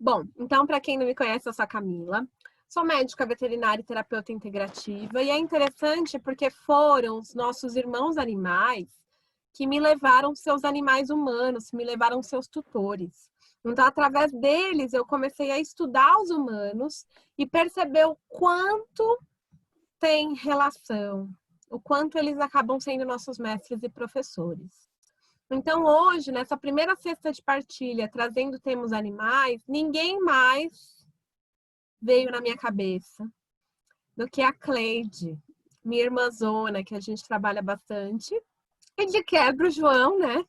Bom, então, para quem não me conhece, eu sou a Camila. Sou médica veterinária e terapeuta integrativa. E é interessante porque foram os nossos irmãos animais que me levaram seus animais humanos, me levaram seus tutores. Então, através deles, eu comecei a estudar os humanos e perceber o quanto tem relação, o quanto eles acabam sendo nossos mestres e professores. Então, hoje, nessa primeira cesta de partilha, trazendo temas animais, ninguém mais veio na minha cabeça do que a Cleide, minha irmãzona, que a gente trabalha bastante, e de quebra o João, né?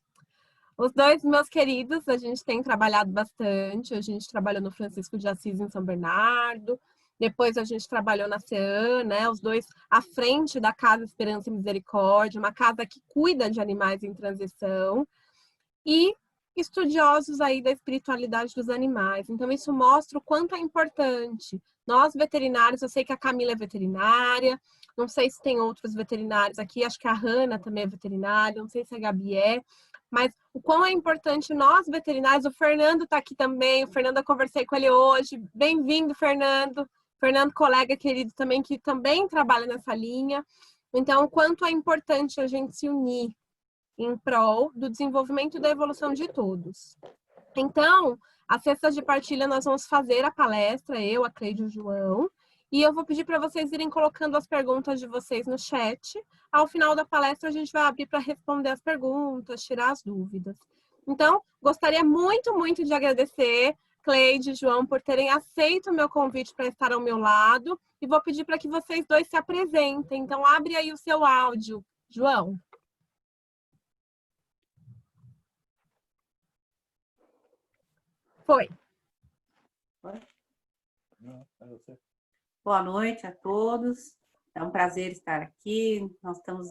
Os dois meus queridos, a gente tem trabalhado bastante. A gente trabalhou no Francisco de Assis, em São Bernardo. Depois a gente trabalhou na CEAN, né? Os dois à frente da Casa Esperança e Misericórdia, uma casa que cuida de animais em transição. E estudiosos aí da espiritualidade dos animais. Então, isso mostra o quanto é importante. Nós, veterinários, eu sei que a Camila é veterinária, não sei se tem outros veterinários aqui, acho que a Hanna também é veterinária, não sei se a Gabi é, mas o quão é importante nós, veterinários, o Fernando está aqui também, o Fernando, eu conversei com ele hoje, bem-vindo, Fernando. Fernando, colega querido também, que também trabalha nessa linha. Então, o quanto é importante a gente se unir em prol do desenvolvimento e da evolução de todos. Então, às sextas de partilha, nós vamos fazer a palestra, eu, a Cleide e o João, e eu vou pedir para vocês irem colocando as perguntas de vocês no chat. Ao final da palestra, a gente vai abrir para responder as perguntas, tirar as dúvidas. Então, gostaria muito, muito de agradecer, Cleide e João, por terem aceito o meu convite para estar ao meu lado, e vou pedir para que vocês dois se apresentem. Então, abre aí o seu áudio, João. Foi. Boa noite a todos. É um prazer estar aqui. Nós estamos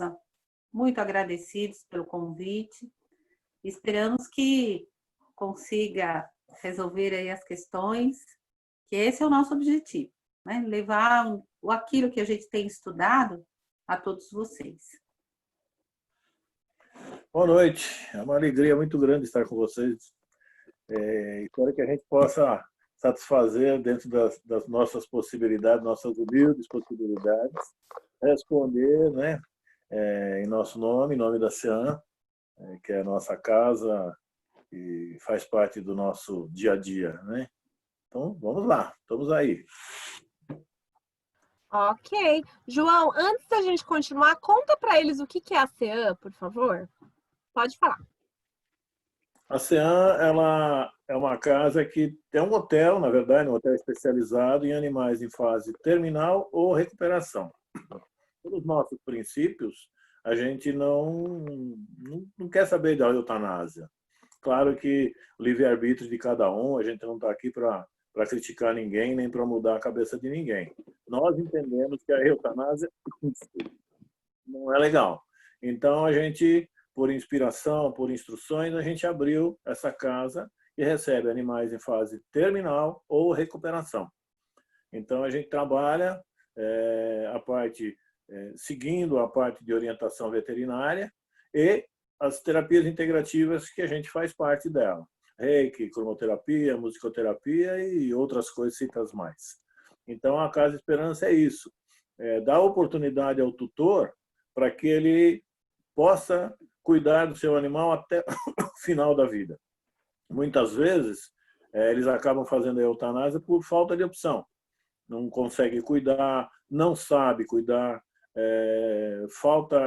muito agradecidos pelo convite. Esperamos que consiga resolver aí as questões, que esse é o nosso objetivo, né? Levar aquilo que a gente tem estudado a todos vocês. Boa noite. É uma alegria muito grande estar com vocês. Espero que a gente possa satisfazer dentro das nossas possibilidades, nossas humildes possibilidades, responder, né, em nosso nome, em nome da CEAN, que é a nossa casa e faz parte do nosso dia a dia, né? Então, vamos lá, estamos aí. Ok. João, antes da gente continuar, conta para eles o que é a CEAN, por favor. Pode falar. A CEAN, ela é uma casa que é um hotel, na verdade, um hotel especializado em animais em fase terminal ou recuperação. Pelos nossos princípios, a gente não quer saber da eutanásia. Claro que o livre-arbítrio de cada um, a gente não está aqui para criticar ninguém, nem para mudar a cabeça de ninguém. Nós entendemos que a eutanásia não é legal. Então, a gente, por inspiração, por instruções, a gente abriu essa casa e recebe animais em fase terminal ou recuperação. Então, a gente trabalha a parte, seguindo a parte de orientação veterinária e as terapias integrativas que a gente faz parte dela. Reiki, cromoterapia, musicoterapia e outras coisitas mais. Então, a Casa Esperança é isso. Dá oportunidade ao tutor para que ele possa cuidar do seu animal até o final da vida. Muitas vezes, eles acabam fazendo a eutanásia por falta de opção. Não consegue cuidar, não sabe cuidar, falta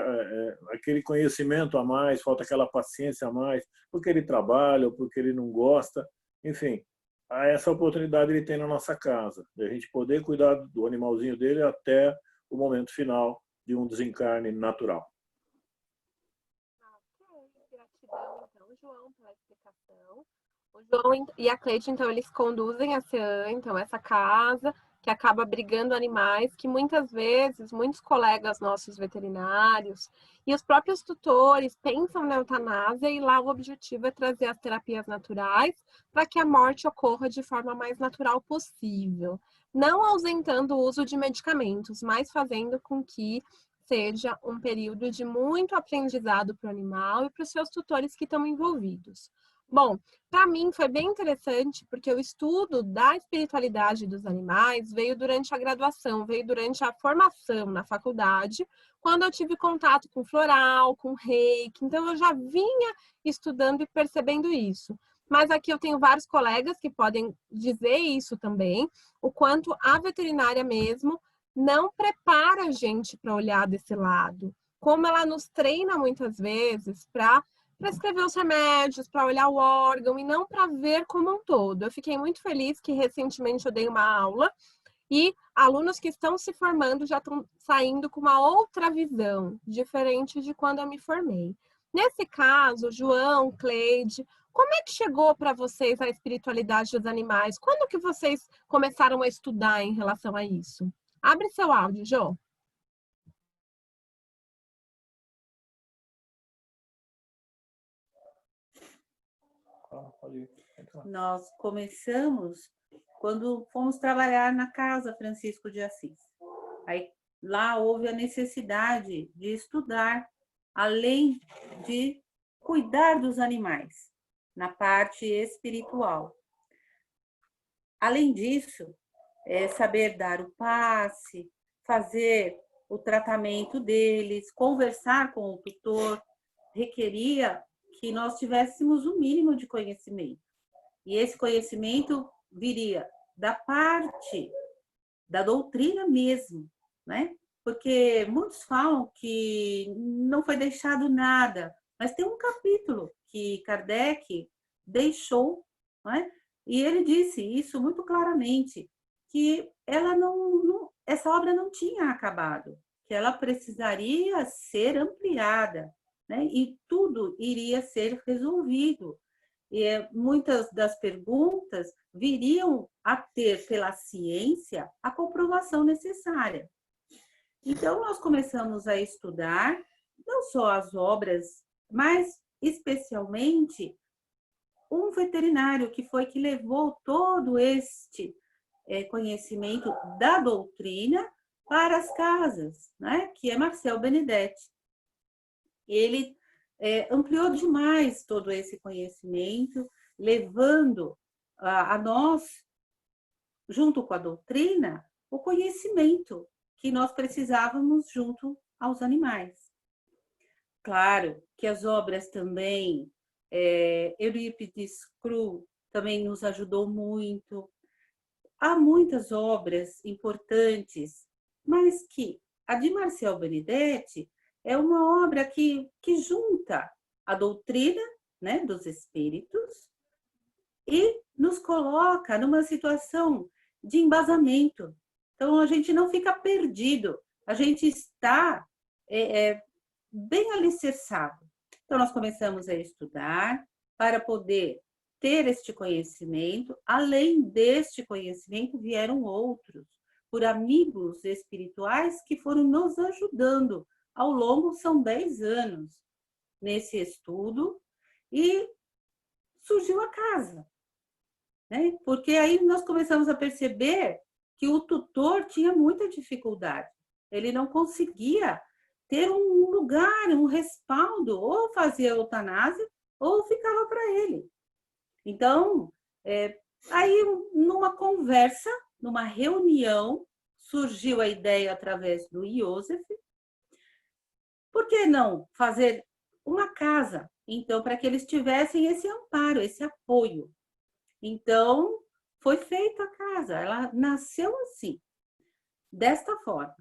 aquele conhecimento a mais, falta aquela paciência a mais, porque ele trabalha ou porque ele não gosta. Enfim, essa oportunidade ele tem na nossa casa, de a gente poder cuidar do animalzinho dele até o momento final de um desencarne natural. Gratidão, então, João, pela explicação. O João e a Cleide, então, eles conduzem a CEAN, então, essa casa que acaba abrigando animais que muitas vezes, muitos colegas nossos veterinários e os próprios tutores pensam na eutanásia e lá o objetivo é trazer as terapias naturais para que a morte ocorra de forma mais natural possível. Não ausentando o uso de medicamentos, mas fazendo com que seja um período de muito aprendizado para o animal e para os seus tutores que estão envolvidos. Bom, para mim foi bem interessante, porque o estudo da espiritualidade dos animais veio durante a graduação, veio durante a formação na faculdade, quando eu tive contato com floral, com reiki, então eu já vinha estudando e percebendo isso. Mas aqui eu tenho vários colegas que podem dizer isso também, o quanto a veterinária mesmo não prepara a gente para olhar desse lado. Como ela nos treina muitas vezes para escrever os remédios, para olhar o órgão e não para ver como um todo. Eu fiquei muito feliz que recentemente eu dei uma aula e alunos que estão se formando já estão saindo com uma outra visão, diferente de quando eu me formei. Nesse caso, João, Cleide, como é que chegou para vocês a espiritualidade dos animais? Quando que vocês começaram a estudar em relação a isso? Abre seu áudio, Jô. Nós começamos quando fomos trabalhar na Casa Francisco de Assis. Aí lá houve a necessidade de estudar, além de cuidar dos animais, na parte espiritual. Além disso, saber dar o passe, fazer o tratamento deles, conversar com o tutor, requeria que nós tivéssemos o mínimo de conhecimento. E esse conhecimento viria da parte da doutrina mesmo, né? Porque muitos falam que não foi deixado nada, mas tem um capítulo que Kardec deixou, né? E ele disse isso muito claramente, que ela essa obra não tinha acabado, que ela precisaria ser ampliada, né? E tudo iria ser resolvido. E muitas das perguntas viriam a ter, pela ciência, a comprovação necessária. Então, nós começamos a estudar não só as obras, mas especialmente um veterinário que foi que levou todo este conhecimento da doutrina para as casas, né? Que é Marcel Benedetti. Ele ampliou demais todo esse conhecimento, levando a nós, junto com a doutrina, o conhecimento que nós precisávamos junto aos animais. Claro que as obras também, Eurípides Cru também nos ajudou muito. Há muitas obras importantes, mas que a de Marcel Benedetti é uma obra que junta a doutrina, né, dos espíritos e nos coloca numa situação de embasamento. Então, a gente não fica perdido, a gente está bem alicerçado. Então, nós começamos a estudar para poder ter este conhecimento. Além deste conhecimento, vieram outros, por amigos espirituais que foram nos ajudando. Ao longo, são 10 anos nesse estudo, e surgiu a casa, né? Porque aí nós começamos a perceber que o tutor tinha muita dificuldade. Ele não conseguia ter um lugar, um respaldo, ou fazia eutanásia, ou ficava para ele. Então, aí numa conversa, numa reunião, surgiu a ideia através do Iosef. Por que não fazer uma casa, então, para que eles tivessem esse amparo, esse apoio? Então, foi feita a casa, ela nasceu assim, desta forma,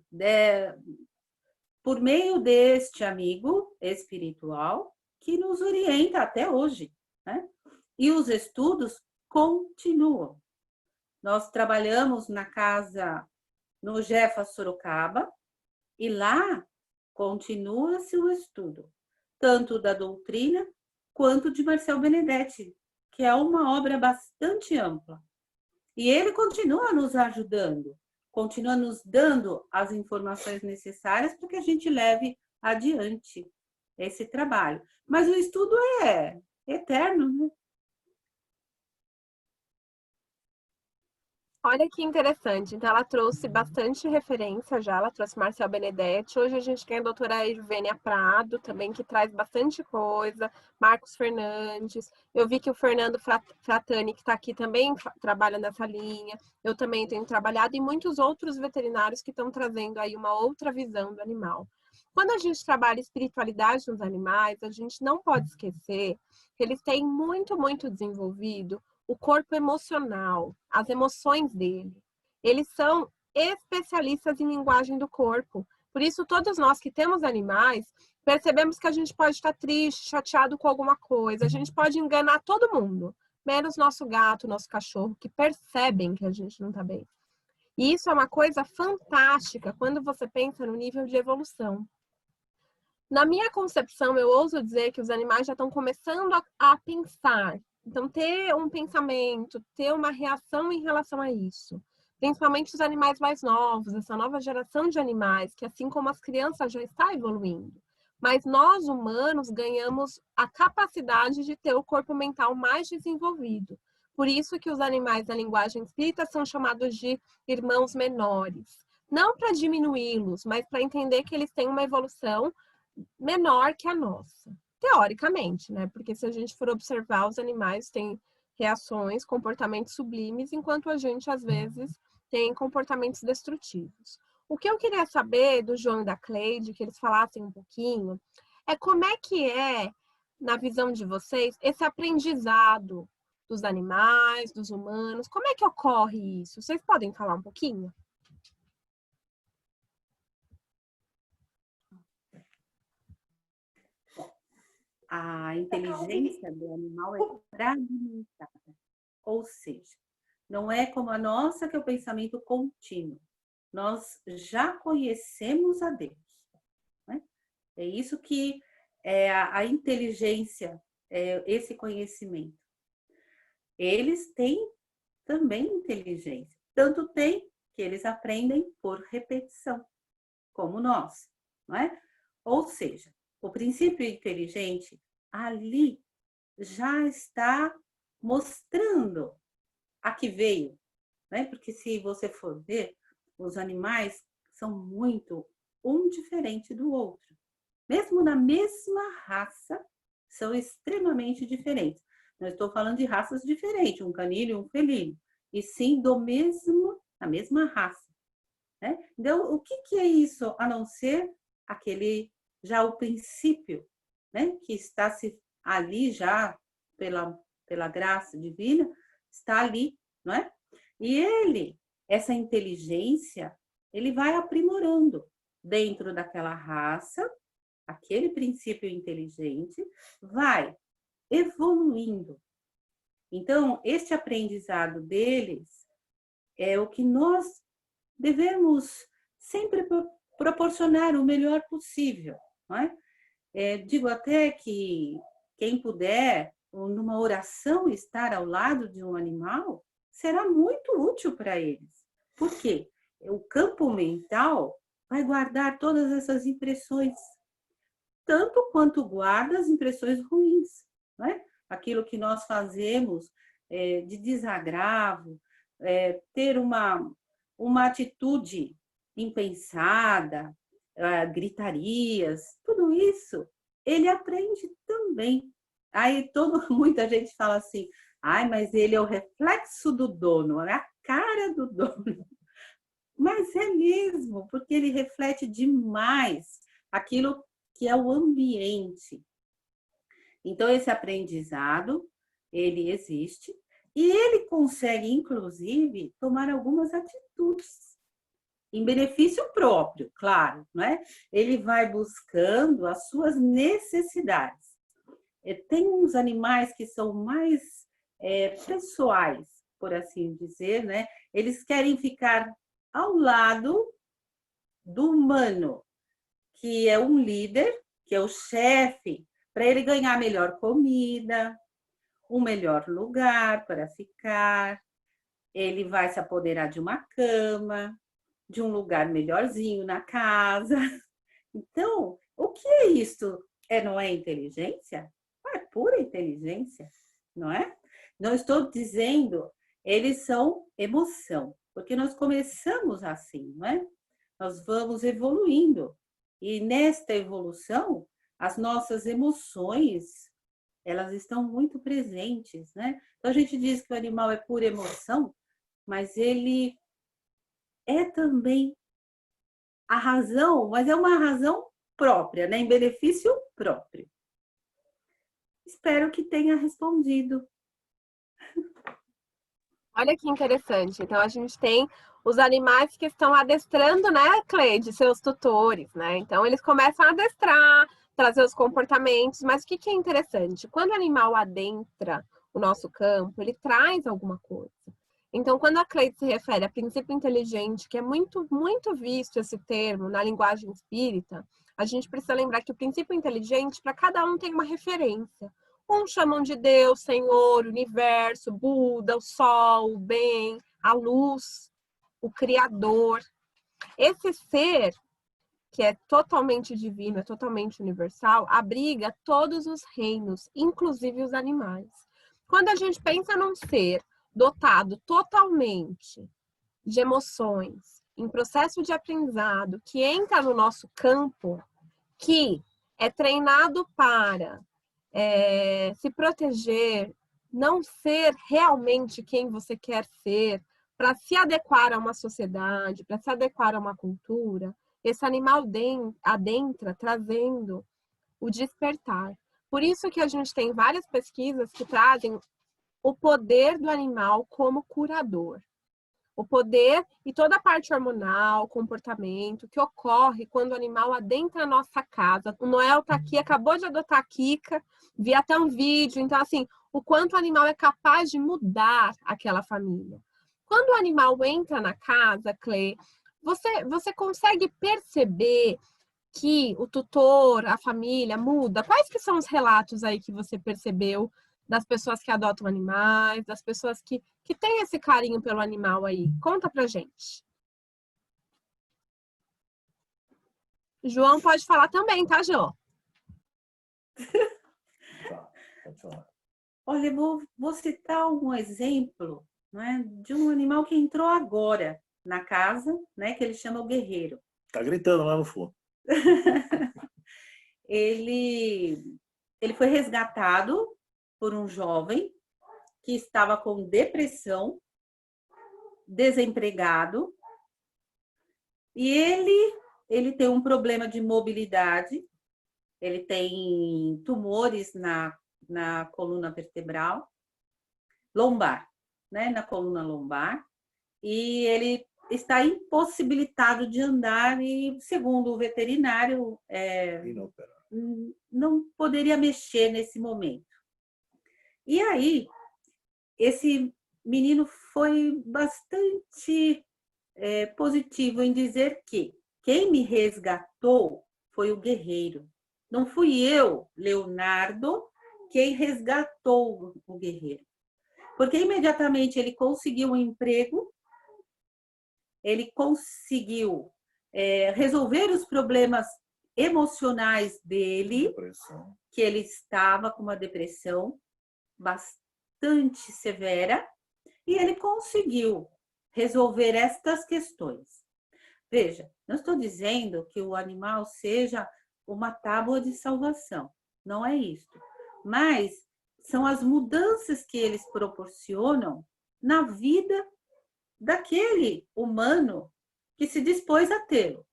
por meio deste amigo espiritual que nos orienta até hoje, né? E os estudos continuam. Nós trabalhamos na casa no Jefa Sorocaba, e lá continua-se o estudo, tanto da doutrina quanto de Marcel Benedetti, que é uma obra bastante ampla. E ele continua nos ajudando, continua nos dando as informações necessárias para que a gente leve adiante esse trabalho. Mas o estudo é eterno, né? Olha que interessante. Então, ela trouxe bastante referência já. Ela trouxe Marcel Benedetti. Hoje a gente tem a doutora Irvênia Prado também, que traz bastante coisa. Marcos Fernandes. Eu vi que o Fernando Fratani, que está aqui, também trabalha nessa linha. Eu também tenho trabalhado, e muitos outros veterinários que estão trazendo aí uma outra visão do animal. Quando a gente trabalha espiritualidade nos animais, a gente não pode esquecer que eles têm muito, muito desenvolvido o corpo emocional, as emoções dele. Eles são especialistas em linguagem do corpo. Por isso, todos nós que temos animais, percebemos que a gente pode estar triste, chateado com alguma coisa. A gente pode enganar todo mundo, menos nosso gato, nosso cachorro, que percebem que a gente não está bem. E isso é uma coisa fantástica quando você pensa no nível de evolução. Na minha concepção, eu ouso dizer que os animais já estão começando a pensar. Então, ter um pensamento, ter uma reação em relação a isso. Principalmente os animais mais novos, essa nova geração de animais, que assim como as crianças já está evoluindo. Mas nós, humanos, ganhamos a capacidade de ter o corpo mental mais desenvolvido. Por isso que os animais da linguagem espírita são chamados de irmãos menores. Não para diminuí-los, mas para entender que eles têm uma evolução menor que a nossa, teoricamente, né? Porque se a gente for observar, os animais têm reações, comportamentos sublimes, enquanto a gente, às vezes, tem comportamentos destrutivos. O que eu queria saber do João e da Cleide, que eles falassem um pouquinho, é como é que é, na visão de vocês, esse aprendizado dos animais, dos humanos, como é que ocorre isso? Vocês podem falar um pouquinho? A inteligência do animal é fragmentada, ou seja, não é como a nossa, que é o pensamento contínuo. Nós já conhecemos a Deus. Né? É isso que é a inteligência, é esse conhecimento. Eles têm também inteligência. Tanto tem que eles aprendem por repetição, como nós. Não é? Ou seja, o princípio inteligente ali já está mostrando a que veio, né? Porque se você for ver, os animais são muito um diferente do outro. Mesmo na mesma raça, são extremamente diferentes. Não estou falando de raças diferentes, um canino e um felino, e sim da mesma raça. Né? Então, o que é isso, a não ser já o princípio, né? Que está ali já pela graça divina, está ali, não é? E essa inteligência, ele vai aprimorando dentro daquela raça, aquele princípio inteligente vai evoluindo. Então, este aprendizado deles é o que nós devemos sempre proporcionar o melhor possível. Não é? Digo até que quem puder, numa oração, estar ao lado de um animal, será muito útil para eles. Por quê? O campo mental vai guardar todas essas impressões, tanto quanto guarda as impressões ruins. Não é? Aquilo que nós fazemos de desagravo, ter uma atitude impensada, gritarias, tudo isso, ele aprende também. Aí muita gente fala assim, ai, mas ele é o reflexo do dono, é a cara do dono. Mas é mesmo, porque ele reflete demais aquilo que é o ambiente. Então, esse aprendizado, ele existe, e ele consegue, inclusive, tomar algumas atitudes em benefício próprio, claro, não é? Ele vai buscando as suas necessidades. Tem uns animais que são mais pessoais, por assim dizer, né? Eles querem ficar ao lado do humano, que é um líder, que é o chefe, para ele ganhar melhor comida, um melhor lugar para ficar. Ele vai se apoderar de uma cama, de um lugar melhorzinho na casa. Então, o que é isso? Não é inteligência? É pura inteligência, não é? Não estou dizendo eles são emoção, porque nós começamos assim, não é? Nós vamos evoluindo. E nesta evolução, as nossas emoções, elas estão muito presentes, né? Então a gente diz que o animal é pura emoção, mas ele é também a razão, mas é uma razão própria, né? Em benefício próprio. Espero que tenha respondido. Olha que interessante. Então, a gente tem os animais que estão adestrando, né, Cleide, seus tutores, né? Então, eles começam a adestrar, trazer os comportamentos. Mas o que é interessante? Quando o animal adentra o nosso campo, ele traz alguma coisa. Então, quando a Cleide se refere a princípio inteligente, que é muito, muito visto esse termo na linguagem espírita, a gente precisa lembrar que o princípio inteligente, para cada um, tem uma referência. Uns chamam de Deus, Senhor, Universo, Buda, o Sol, o bem, a luz, o Criador. Esse ser, que é totalmente divino, é totalmente universal, abriga todos os reinos, inclusive os animais. Quando a gente pensa num ser dotado totalmente de emoções, em processo de aprendizado, que entra no nosso campo, que é treinado para se proteger, não ser realmente quem você quer ser, para se adequar a uma sociedade, para se adequar a uma cultura, esse animal adentra trazendo o despertar. Por isso que a gente tem várias pesquisas que trazem o poder do animal como curador. O poder e toda a parte hormonal, comportamento que ocorre quando o animal adentra a nossa casa. O Noel tá aqui, acabou de adotar a Kika, vi até um vídeo. Então, assim, o quanto o animal é capaz de mudar aquela família. Quando o animal entra na casa, Clê, você consegue perceber que o tutor, a família muda? Quais que são os relatos aí que você percebeu das pessoas que adotam animais, das pessoas que têm esse carinho pelo animal aí? Conta pra gente. João pode falar também, tá, Jô? Tá, pode falar. Olha, eu vou citar um exemplo, né, de um animal que entrou agora na casa, né, que ele chama o guerreiro. Tá gritando lá no fundo. Ele foi resgatado por um jovem que estava com depressão, desempregado, e ele tem um problema de mobilidade, ele tem tumores na coluna vertebral, lombar, né, na coluna lombar, e ele está impossibilitado de andar e, segundo o veterinário, não poderia mexer nesse momento. E aí, esse menino foi bastante positivo em dizer que quem me resgatou foi o guerreiro. Não fui eu, Leonardo, quem resgatou o guerreiro. Porque imediatamente ele conseguiu um emprego, ele conseguiu resolver os problemas emocionais dele, Depressão. que ele estava com uma depressão bastante severa, e ele conseguiu resolver estas questões. Veja, não estou dizendo que o animal seja uma tábua de salvação, não é isso. Mas são as mudanças que eles proporcionam na vida daquele humano que se dispôs a tê-lo.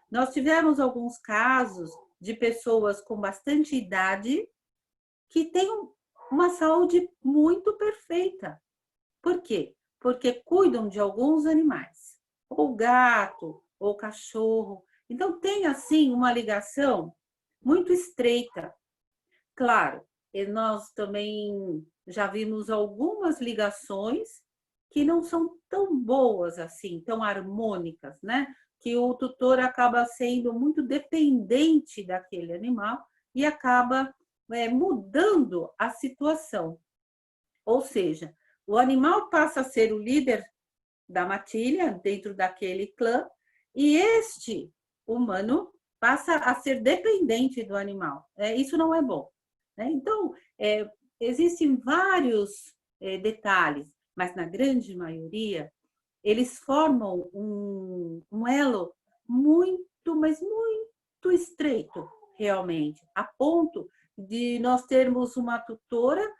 Nós tivemos alguns casos de pessoas com bastante idade que têm uma saúde muito perfeita. Por quê? Porque cuidam de alguns animais, ou gato, ou cachorro. Então, tem, assim, uma ligação muito estreita. Claro, nós também já vimos algumas ligações que não são tão boas assim, tão harmônicas, né? Que o tutor acaba sendo muito dependente daquele animal e acaba mudando a situação. Ou seja, o animal passa a ser o líder da matilha dentro daquele clã e este humano passa a ser dependente do animal. Isso não é bom. Então, existem vários detalhes. mas na grande maioria, eles formam um elo muito, mas muito estreito, realmente, a ponto de nós termos uma tutora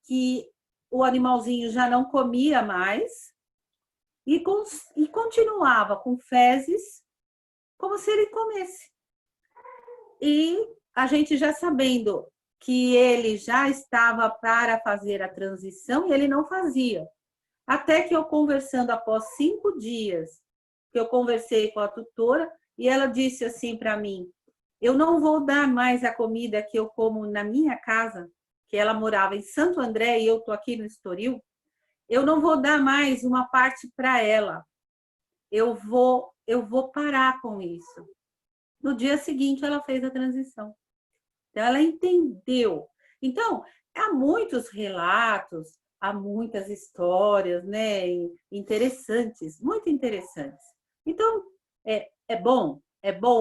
que o animalzinho já não comia mais e continuava com fezes como se ele comesse. E a gente já sabendo que ele já estava para fazer a transição e ele não fazia. Até que eu conversando após 5 dias, que eu conversei com a tutora e ela disse assim para mim, eu não vou dar mais a comida que eu como na minha casa, que ela morava em Santo André e eu estou aqui no Estoril, eu não vou dar mais uma parte para ela. Eu vou parar com isso. No dia seguinte, ela fez a transição. Então, ela entendeu. Então, há muitos relatos, há muitas histórias, né, interessantes, muito interessantes. Então, é bom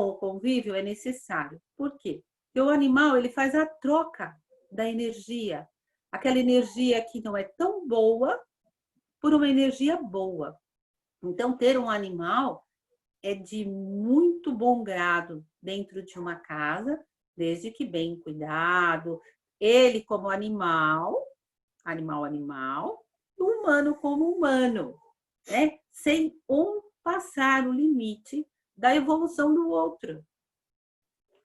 o convívio, é necessário. Por quê? Porque o animal, ele faz a troca da energia. Aquela energia que não é tão boa por uma energia boa. Então, ter um animal é de muito bom grado dentro de uma casa, desde que bem cuidado, ele como animal, e o humano como humano, né? Sem um passar o limite da evolução do outro.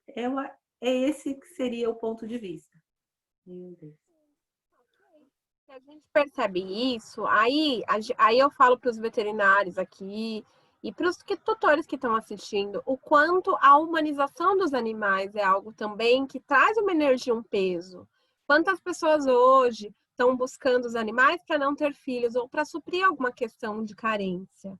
É esse que seria o ponto de vista. Meu Deus. Se a gente percebe isso, aí eu falo para os veterinários aqui e para os tutores que estão assistindo, o quanto a humanização dos animais é algo também que traz uma energia, um peso. Quantas pessoas hoje estão buscando os animais para não ter filhos ou para suprir alguma questão de carência?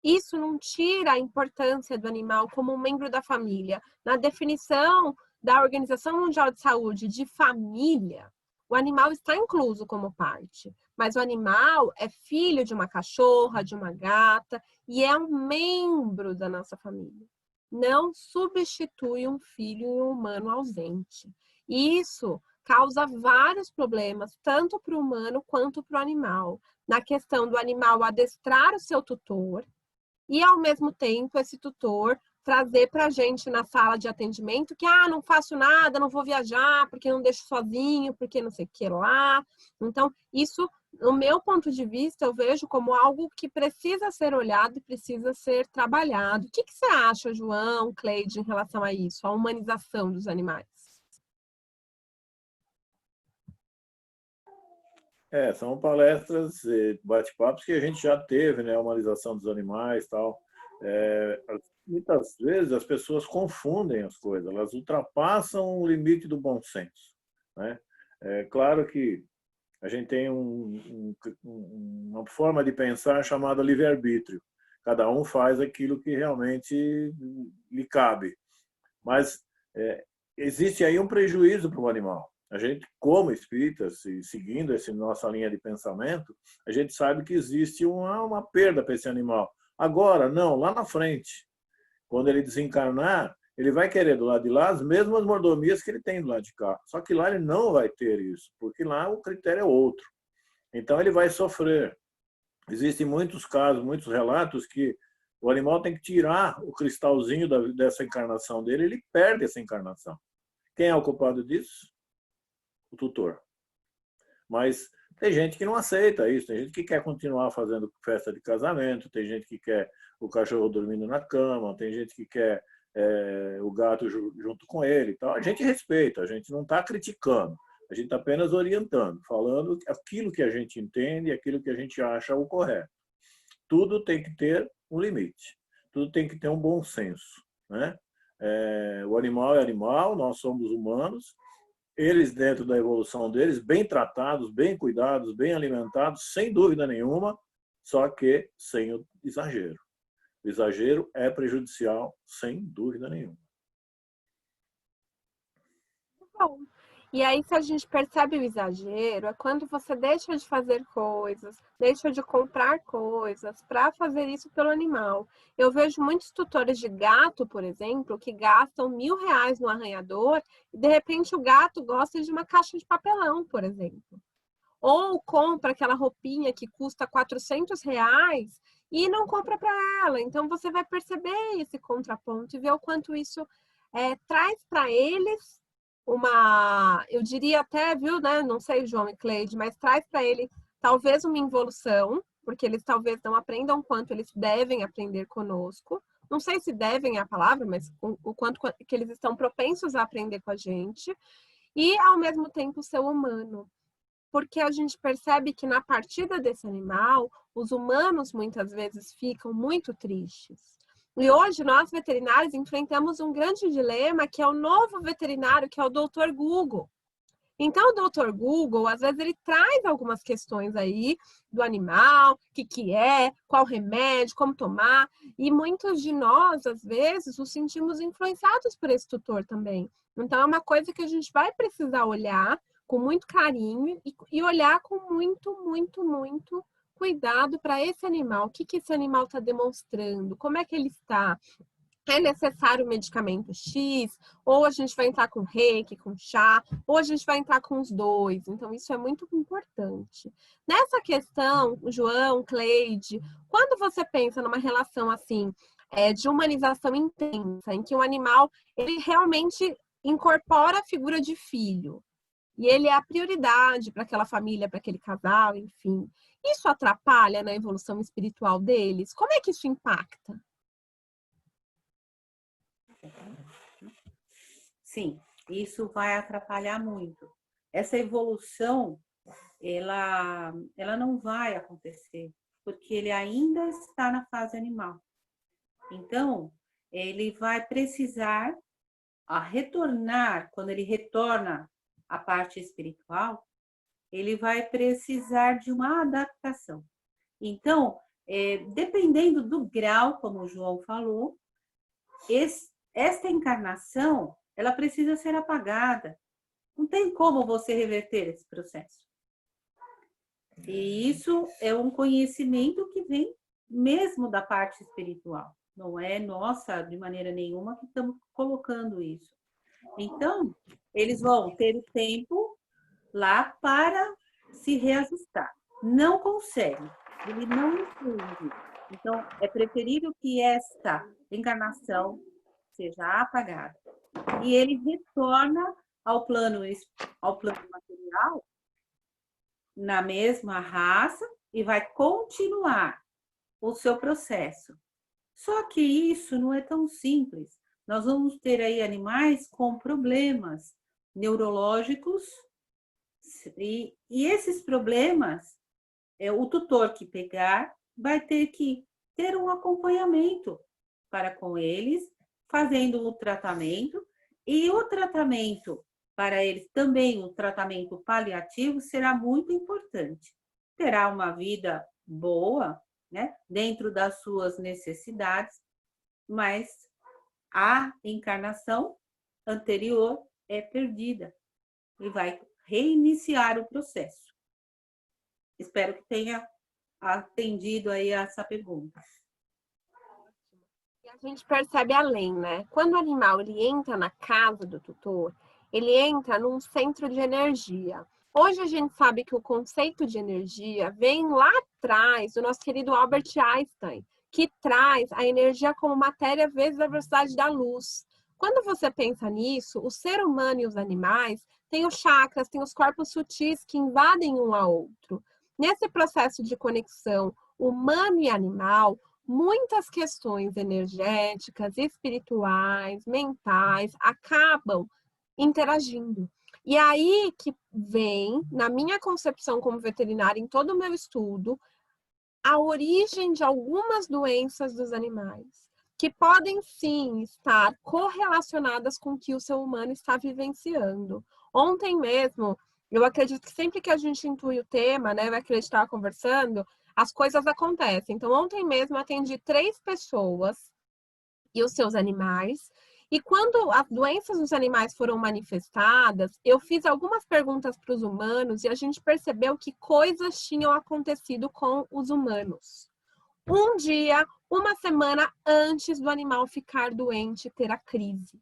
Isso não tira a importância do animal como um membro da família. Na definição da Organização Mundial de Saúde de família, o animal está incluso como parte, mas o animal é filho de uma cachorra, de uma gata e é um membro da nossa família. Não substitui um filho e um humano ausente. Isso causa vários problemas, tanto para o humano quanto para o animal. Na questão do animal adestrar o seu tutor e, ao mesmo tempo, esse tutor trazer para a gente na sala de atendimento que, não faço nada, não vou viajar, porque não deixo sozinho, porque não sei o que lá. Então, isso, no meu ponto de vista, eu vejo como algo que precisa ser olhado e precisa ser trabalhado. O que você acha, João, Cleide, em relação a isso, a humanização dos animais? São palestras, bate-papos que a gente já teve, né? A humanização dos animais e tal. Muitas vezes as pessoas confundem as coisas, elas ultrapassam o limite do bom senso, né? É claro que a gente tem uma forma de pensar chamada livre-arbítrio. Cada um faz aquilo que realmente lhe cabe. Mas existe aí um prejuízo para o animal. A gente, como espíritas, seguindo essa nossa linha de pensamento, a gente sabe que existe uma perda para esse animal. Agora, não, lá na frente, quando ele desencarnar, ele vai querer do lado de lá as mesmas mordomias que ele tem do lado de cá. Só que lá ele não vai ter isso, porque lá o critério é outro. Então ele vai sofrer. Existem muitos casos, muitos relatos que o animal tem que tirar o cristalzinho dessa encarnação dele, ele perde essa encarnação. Quem é o culpado disso? O tutor. Mas tem gente que não aceita isso, tem gente que quer continuar fazendo festa de casamento, tem gente que quer o cachorro dormindo na cama, tem gente que quer o gato junto com ele e tal. A gente respeita, a gente não está criticando, a gente está apenas orientando, falando aquilo que a gente entende, aquilo que a gente acha o correto. Tudo tem que ter um limite, tudo tem que ter um bom senso, né? O animal é animal, nós somos humanos, eles dentro da evolução deles, bem tratados, bem cuidados, bem alimentados, sem dúvida nenhuma, só que sem o exagero. O exagero é prejudicial, sem dúvida nenhuma. Bom, e aí se a gente percebe o exagero, é quando você deixa de fazer coisas, deixa de comprar coisas para fazer isso pelo animal. Eu vejo muitos tutores de gato, por exemplo, que gastam R$1.000 no arranhador e de repente o gato gosta de uma caixa de papelão, por exemplo. ou compra aquela roupinha que custa R$ 400 e não compra para ela. Então, você vai perceber esse contraponto e ver o quanto isso traz para eles eu diria até, viu, né? Não sei, João e Cleide, mas traz para ele talvez uma involução, porque eles talvez não aprendam quanto eles devem aprender conosco. Não sei se devem é a palavra, mas o quanto que eles estão propensos a aprender com a gente. E, ao mesmo tempo, ser humano. Porque a gente percebe que na partida desse animal, os humanos muitas vezes ficam muito tristes. E hoje nós veterinários enfrentamos um grande dilema, que é o novo veterinário, que é o Dr. Google. Então, o Dr. Google, às vezes, ele traz algumas questões aí do animal, o que é, qual remédio, como tomar. E muitos de nós, às vezes, nos sentimos influenciados por esse tutor também. Então, é uma coisa que a gente vai precisar olhar com muito carinho e olhar com muito cuidado para esse animal. O que esse animal está demonstrando? Como é que ele está? É necessário medicamento X, ou a gente vai entrar com reiki, com chá, ou a gente vai entrar com os dois. Então, isso é muito importante. Nessa questão, João, Cleide, quando você pensa numa relação assim, de humanização intensa, em que o animal, ele realmente incorpora a figura de filho, e ele é a prioridade para aquela família, para aquele casal, enfim. Isso atrapalha na evolução espiritual deles? Como é que isso impacta? Sim, isso vai atrapalhar muito. Essa evolução, ela não vai acontecer, porque ele ainda está na fase animal. Então, ele vai precisar retornar, quando ele retorna à parte espiritual, ele vai precisar de uma adaptação. Então, dependendo do grau, como o João falou, esta encarnação, ela precisa ser apagada. Não tem como você reverter esse processo. E isso é um conhecimento que vem mesmo da parte espiritual. Não é nossa, de maneira nenhuma, que estamos colocando isso. Então, eles vão ter o tempo lá para se reajustar. Não consegue. Ele não entende. Então, é preferível que esta encarnação seja apagada. E ele retorna ao plano material, na mesma raça, e vai continuar o seu processo. Só que isso não é tão simples. Nós vamos ter aí animais com problemas neurológicos, e esses problemas, o tutor que pegar vai ter que ter um acompanhamento para com eles, fazendo o tratamento, e o tratamento para eles também, o tratamento paliativo, será muito importante. Terá uma vida boa, né, dentro das suas necessidades, mas a encarnação anterior é perdida e vai reiniciar o processo. Espero que tenha atendido aí a essa pergunta. E a gente percebe além, né? Quando o animal ele entra na casa do tutor, ele entra num centro de energia. Hoje a gente sabe que o conceito de energia vem lá atrás do nosso querido Albert Einstein, que traz a energia como matéria vezes a velocidade da luz. Quando você pensa nisso, o ser humano e os animais têm os chakras, têm os corpos sutis que invadem um ao outro. Nesse processo de conexão humano e animal, muitas questões energéticas, espirituais, mentais, acabam interagindo. E aí que vem, na minha concepção como veterinária, em todo o meu estudo, a origem de algumas doenças dos animais, que podem sim estar correlacionadas com o que o ser humano está vivenciando. Ontem mesmo, eu acredito que sempre que a gente intui o tema, né, vai acreditar conversando, as coisas acontecem. Então, ontem mesmo eu atendi 3 pessoas e os seus animais. E quando as doenças dos animais foram manifestadas, eu fiz algumas perguntas para os humanos e a gente percebeu que coisas tinham acontecido com os humanos. Um dia, uma semana antes do animal ficar doente e ter a crise.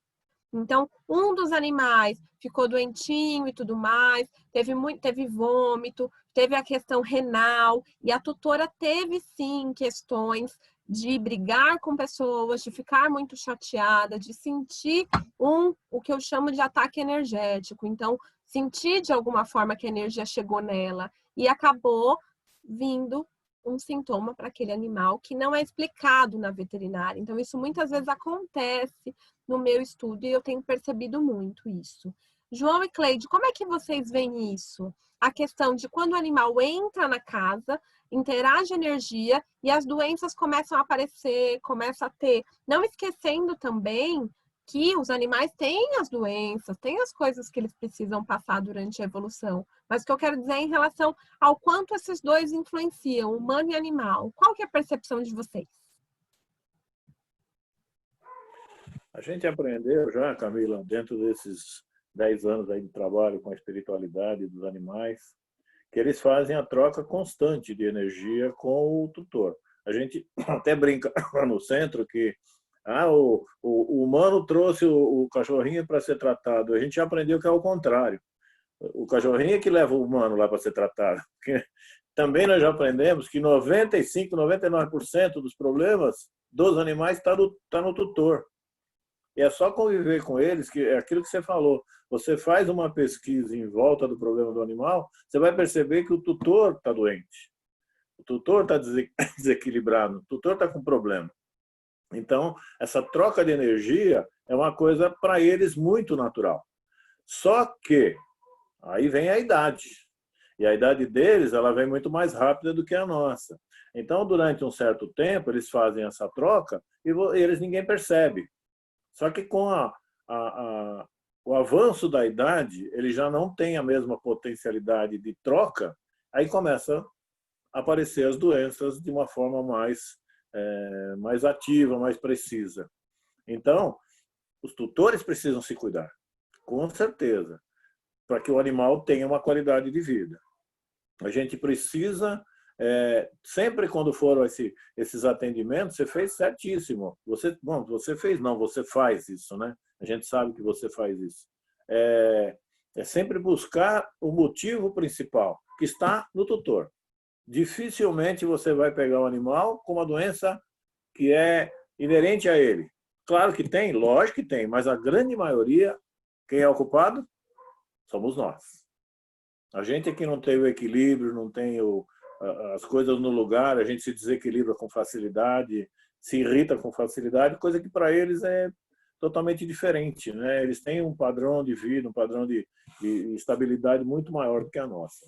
Então, um dos animais ficou doentinho e tudo mais, teve vômito, teve a questão renal, e a tutora teve sim questões de brigar com pessoas, de ficar muito chateada, de sentir o que eu chamo de ataque energético. Então, sentir de alguma forma que a energia chegou nela e acabou vindo um sintoma para aquele animal que não é explicado na veterinária. Então, isso muitas vezes acontece no meu estudo e eu tenho percebido muito isso. João e Cleide, como é que vocês veem isso? A questão de quando o animal entra na casa, interage energia e as doenças começam a aparecer, começa a ter. Não esquecendo também que os animais têm as doenças, têm as coisas que eles precisam passar durante a evolução. Mas o que eu quero dizer é em relação ao quanto esses dois influenciam, humano e animal. Qual que é a percepção de vocês? A gente aprendeu já, Camila, dentro desses 10 anos aí de trabalho com a espiritualidade dos animais, que eles fazem a troca constante de energia com o tutor. A gente até brinca no centro que o humano trouxe o cachorrinho para ser tratado. A gente já aprendeu que é o contrário. O cachorrinho é que leva o humano lá para ser tratado. Porque também nós já aprendemos que 95%, 99% dos problemas dos animais está no tutor. E é só conviver com eles, que é aquilo que você falou. Você faz uma pesquisa em volta do problema do animal, você vai perceber que o tutor está doente. O tutor está desequilibrado, o tutor está com problema. Então, essa troca de energia é uma coisa para eles muito natural. Só que aí vem a idade. E a idade deles, ela vem muito mais rápida do que a nossa. Então, durante um certo tempo, eles fazem essa troca e eles ninguém percebe. Só que com o avanço da idade, ele já não tem a mesma potencialidade de troca, aí começa a aparecer as doenças de uma forma mais ativa, mais precisa. Então, os tutores precisam se cuidar, com certeza, para que o animal tenha uma qualidade de vida. A gente precisa, sempre quando foram esses atendimentos, você fez certíssimo. Você fez não, você faz isso, né? A gente sabe que você faz isso. É sempre buscar o motivo principal, que está no tutor. Dificilmente você vai pegar um animal com uma doença que é inerente a ele. Claro que tem, lógico que tem, mas a grande maioria, quem é o culpado? Somos nós. A gente aqui não tem o equilíbrio, não tem as coisas no lugar, a gente se desequilibra com facilidade, se irrita com facilidade, coisa que para eles é totalmente diferente, né? Eles têm um padrão de vida, um padrão de estabilidade muito maior do que a nossa.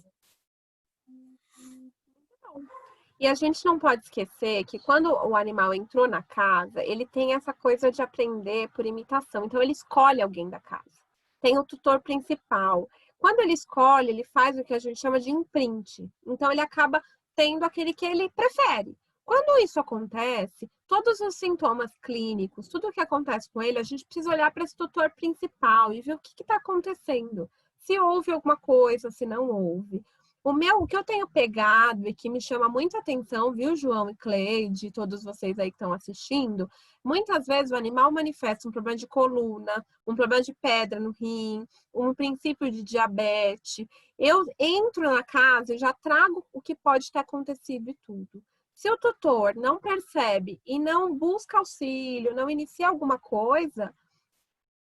E a gente não pode esquecer que quando o animal entrou na casa, ele tem essa coisa de aprender por imitação. Então, ele escolhe alguém da casa. Tem o tutor principal. Quando ele escolhe, ele faz o que a gente chama de imprint. Então, ele acaba tendo aquele que ele prefere. Quando isso acontece, todos os sintomas clínicos, tudo o que acontece com ele, a gente precisa olhar para esse tutor principal e ver o que está acontecendo. Se houve alguma coisa, se não houve. O que eu tenho pegado e que me chama muita atenção, viu, João e Cleide, todos vocês aí que estão assistindo, muitas vezes o animal manifesta um problema de coluna, um problema de pedra no rim, um princípio de diabetes. Eu entro na casa e já trago o que pode ter acontecido e tudo. Se o tutor não percebe e não busca auxílio, não inicia alguma coisa,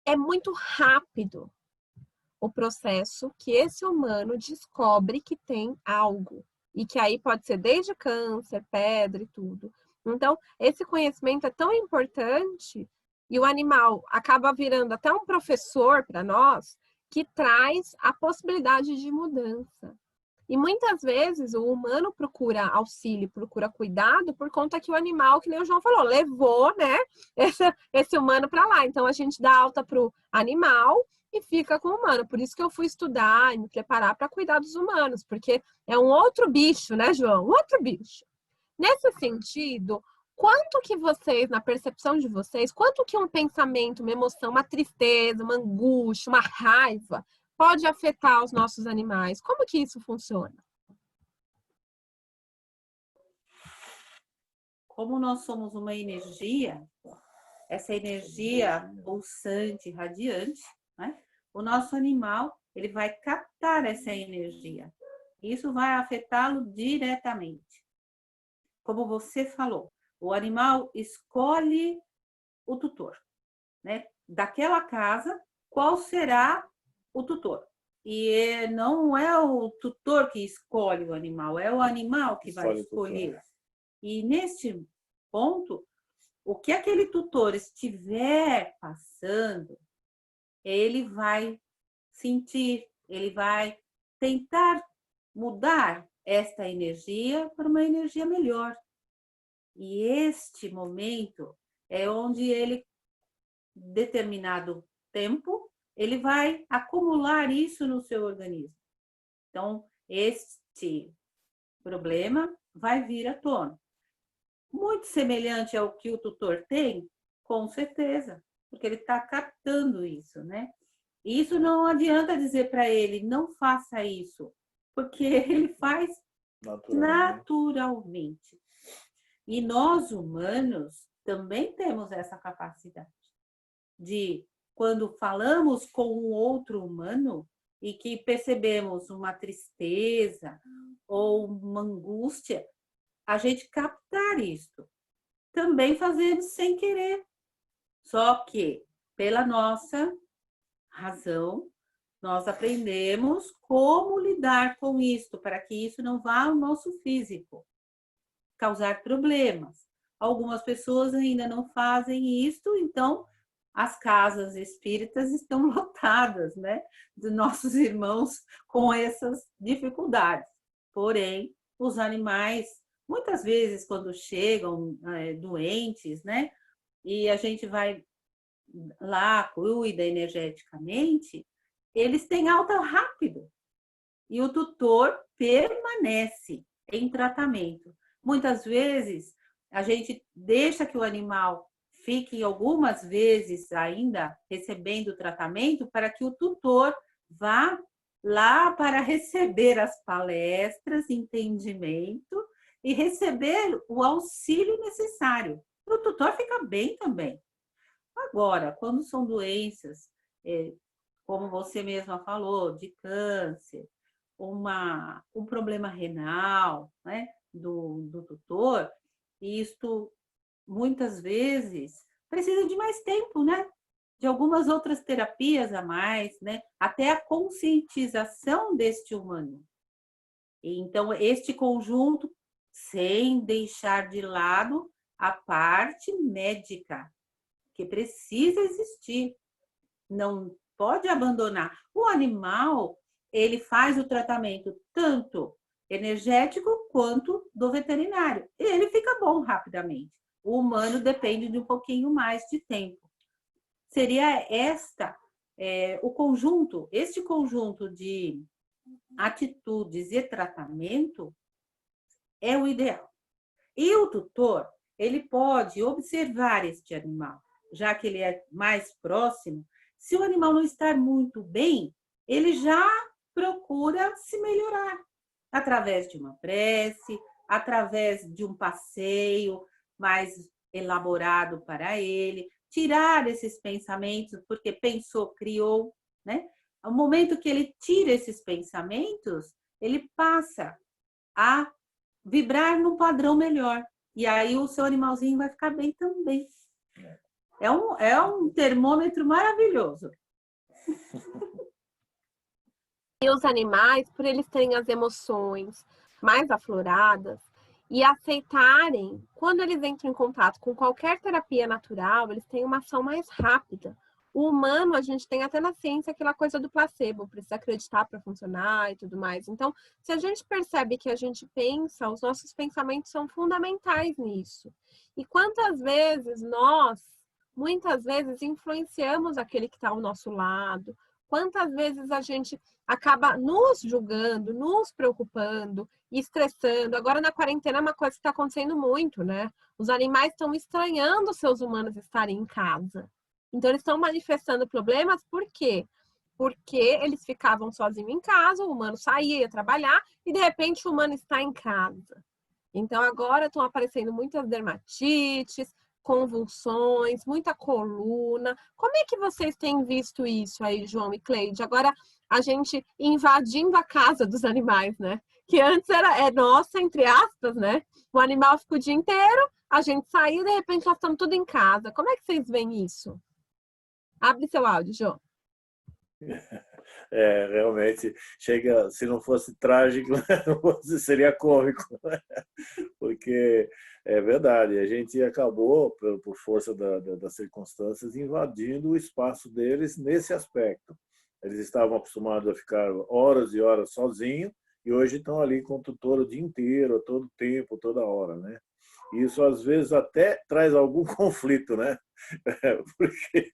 é muito rápido o processo que esse humano descobre que tem algo. E que aí pode ser desde câncer, pedra e tudo. Então, esse conhecimento é tão importante e o animal acaba virando até um professor para nós que traz a possibilidade de mudança. E muitas vezes o humano procura auxílio, procura cuidado por conta que o animal, que nem o João falou, levou, né, esse humano para lá. Então a gente dá alta para o animal e fica com o humano. Por isso que eu fui estudar e me preparar para cuidar dos humanos, porque é um outro bicho, né, João? Outro bicho. Nesse sentido, quanto que vocês, na percepção de vocês, quanto que um pensamento, uma emoção, uma tristeza, uma angústia, uma raiva pode afetar os nossos animais? Como que isso funciona? Como nós somos uma energia, essa energia pulsante, radiante, né? O nosso animal, ele vai captar essa energia. Isso vai afetá-lo diretamente. Como você falou, o animal escolhe o tutor, né? Daquela casa, qual será o tutor? E não é o tutor que escolhe o animal, é o animal que vai escolher. E neste ponto, o que aquele tutor estiver passando, ele vai sentir, ele vai tentar mudar esta energia para uma energia melhor. E este momento é onde ele, determinado tempo, ele vai acumular isso no seu organismo. Então, este problema vai vir à tona. Muito semelhante ao que o tutor tem, com certeza, porque ele está captando isso, né? E isso não adianta dizer para ele, não faça isso, porque ele faz naturalmente. E nós, humanos, também temos essa capacidade de, quando falamos com um outro humano e que percebemos uma tristeza ou uma angústia, a gente captar isso. Também fazemos sem querer. Só que, pela nossa razão, nós aprendemos como lidar com isso, para que isso não vá ao nosso físico, causar problemas. Algumas pessoas ainda não fazem isso, então as casas espíritas estão lotadas, né, de nossos irmãos com essas dificuldades. Porém, os animais, muitas vezes, quando chegam doentes, né, e a gente vai lá, cuida energeticamente, eles têm alta rápido. E o tutor permanece em tratamento. Muitas vezes, a gente deixa que o animal fique algumas vezes ainda recebendo tratamento para que o tutor vá lá para receber as palestras, entendimento e receber o auxílio necessário. O tutor fica bem também. Agora, quando são doenças, como você mesma falou, de câncer, um problema renal, né, do tutor, isto muitas vezes precisa de mais tempo, né? De algumas outras terapias a mais, né? Até a conscientização deste humano. Então, este conjunto, sem deixar de lado a parte médica, que precisa existir, não pode abandonar. O animal, ele faz o tratamento tanto energético quanto do veterinário. E ele fica bom rapidamente. O humano depende de um pouquinho mais de tempo. Seria este conjunto de atitudes e tratamento é o ideal. E o tutor, ele pode observar este animal, já que ele é mais próximo. Se o animal não estar muito bem, ele já procura se melhorar através de uma prece, através de um passeio mais elaborado para ele, tirar esses pensamentos, porque pensou, criou, né? No momento que ele tira esses pensamentos, ele passa a vibrar num padrão melhor. E aí o seu animalzinho vai ficar bem também. É um termômetro maravilhoso. E os animais, por eles terem as emoções mais afloradas e aceitarem, quando eles entram em contato com qualquer terapia natural, eles têm uma ação mais rápida. O humano, a gente tem até na ciência aquela coisa do placebo, precisa acreditar para funcionar e tudo mais. Então, se a gente percebe que a gente pensa, os nossos pensamentos são fundamentais nisso. E quantas vezes nós, muitas vezes, influenciamos aquele que está ao nosso lado, quantas vezes a gente acaba nos julgando, nos preocupando, estressando. Agora, na quarentena, é uma coisa que está acontecendo muito, né? Os animais estão estranhando seus humanos estarem em casa. Então, eles estão manifestando problemas, por quê? Porque eles ficavam sozinhos em casa, o humano saía, ia trabalhar, e de repente o humano está em casa. Então, agora estão aparecendo muitas dermatites, convulsões, muita coluna. Como é que vocês têm visto isso aí, João e Cleide? Agora a gente invadindo a casa dos animais, né? Que antes é nossa, entre aspas, né? O animal fica o dia inteiro, a gente saiu, de repente nós estamos tudo em casa. Como é que vocês veem isso? Abre seu áudio, João. Realmente chega, se não fosse trágico, seria cômico, né? Porque é verdade, a gente acabou, por força das circunstâncias, invadindo o espaço deles nesse aspecto. Eles estavam acostumados a ficar horas e horas sozinhos e hoje estão ali com o tutor o dia inteiro, a todo tempo, toda hora, né? Isso às vezes até traz algum conflito, né? Porque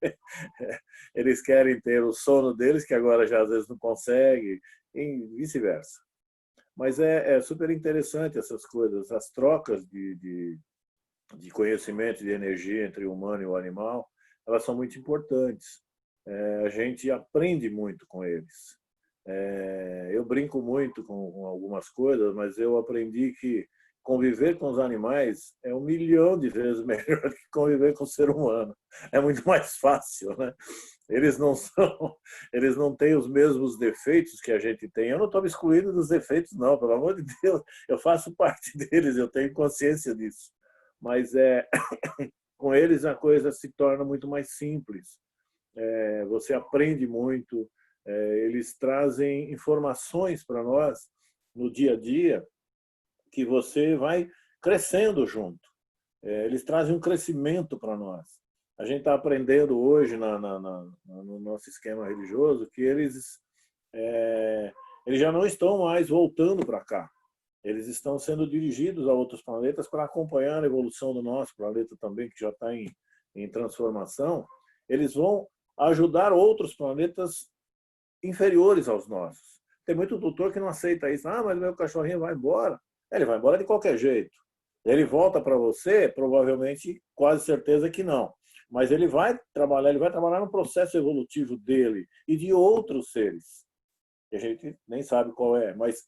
eles querem ter o sono deles, que agora já às vezes não conseguem, e vice-versa. Mas é super interessante essas coisas, as trocas de conhecimento, de energia entre o humano e o animal, elas são muito importantes. A gente aprende muito com eles. Eu brinco muito com algumas coisas, mas eu aprendi que conviver com os animais é 1.000.000 de vezes melhor que conviver com o ser humano. É muito mais fácil, né? Eles não têm os mesmos defeitos que a gente tem. Eu não estou me excluindo dos defeitos, não, pelo amor de Deus. Eu faço parte deles, eu tenho consciência disso. Mas com eles a coisa se torna muito mais simples. Você aprende muito, eles trazem informações para nós no dia a dia que você vai crescendo junto. Eles trazem um crescimento para nós. A gente está aprendendo hoje no nosso esquema religioso que eles já não estão mais voltando para cá. Eles estão sendo dirigidos a outros planetas para acompanhar a evolução do nosso planeta também, que já está em transformação. Eles vão ajudar outros planetas inferiores aos nossos. Tem muito tutor que não aceita isso. Ah, mas meu cachorrinho vai embora. Ele vai embora de qualquer jeito. Ele volta para você? Provavelmente, quase certeza que não. Mas ele vai trabalhar no processo evolutivo dele e de outros seres. Que a gente nem sabe qual é, mas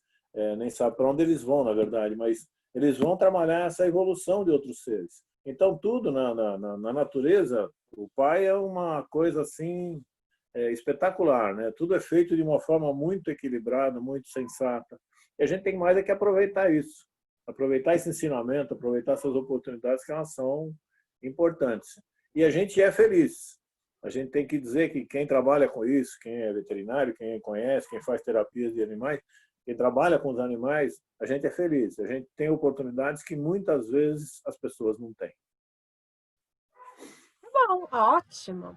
nem sabe para onde eles vão, na verdade. Mas eles vão trabalhar essa evolução de outros seres. Então, tudo na natureza, o pai é uma coisa assim espetacular, né? Tudo é feito de uma forma muito equilibrada, muito sensata. E a gente tem mais que aproveitar isso, aproveitar esse ensinamento, aproveitar essas oportunidades que elas são importantes. E a gente é feliz. A gente tem que dizer que quem trabalha com isso, quem é veterinário, quem conhece, quem faz terapias de animais, quem trabalha com os animais, a gente é feliz. A gente tem oportunidades que muitas vezes as pessoas não têm. Bom, ótimo.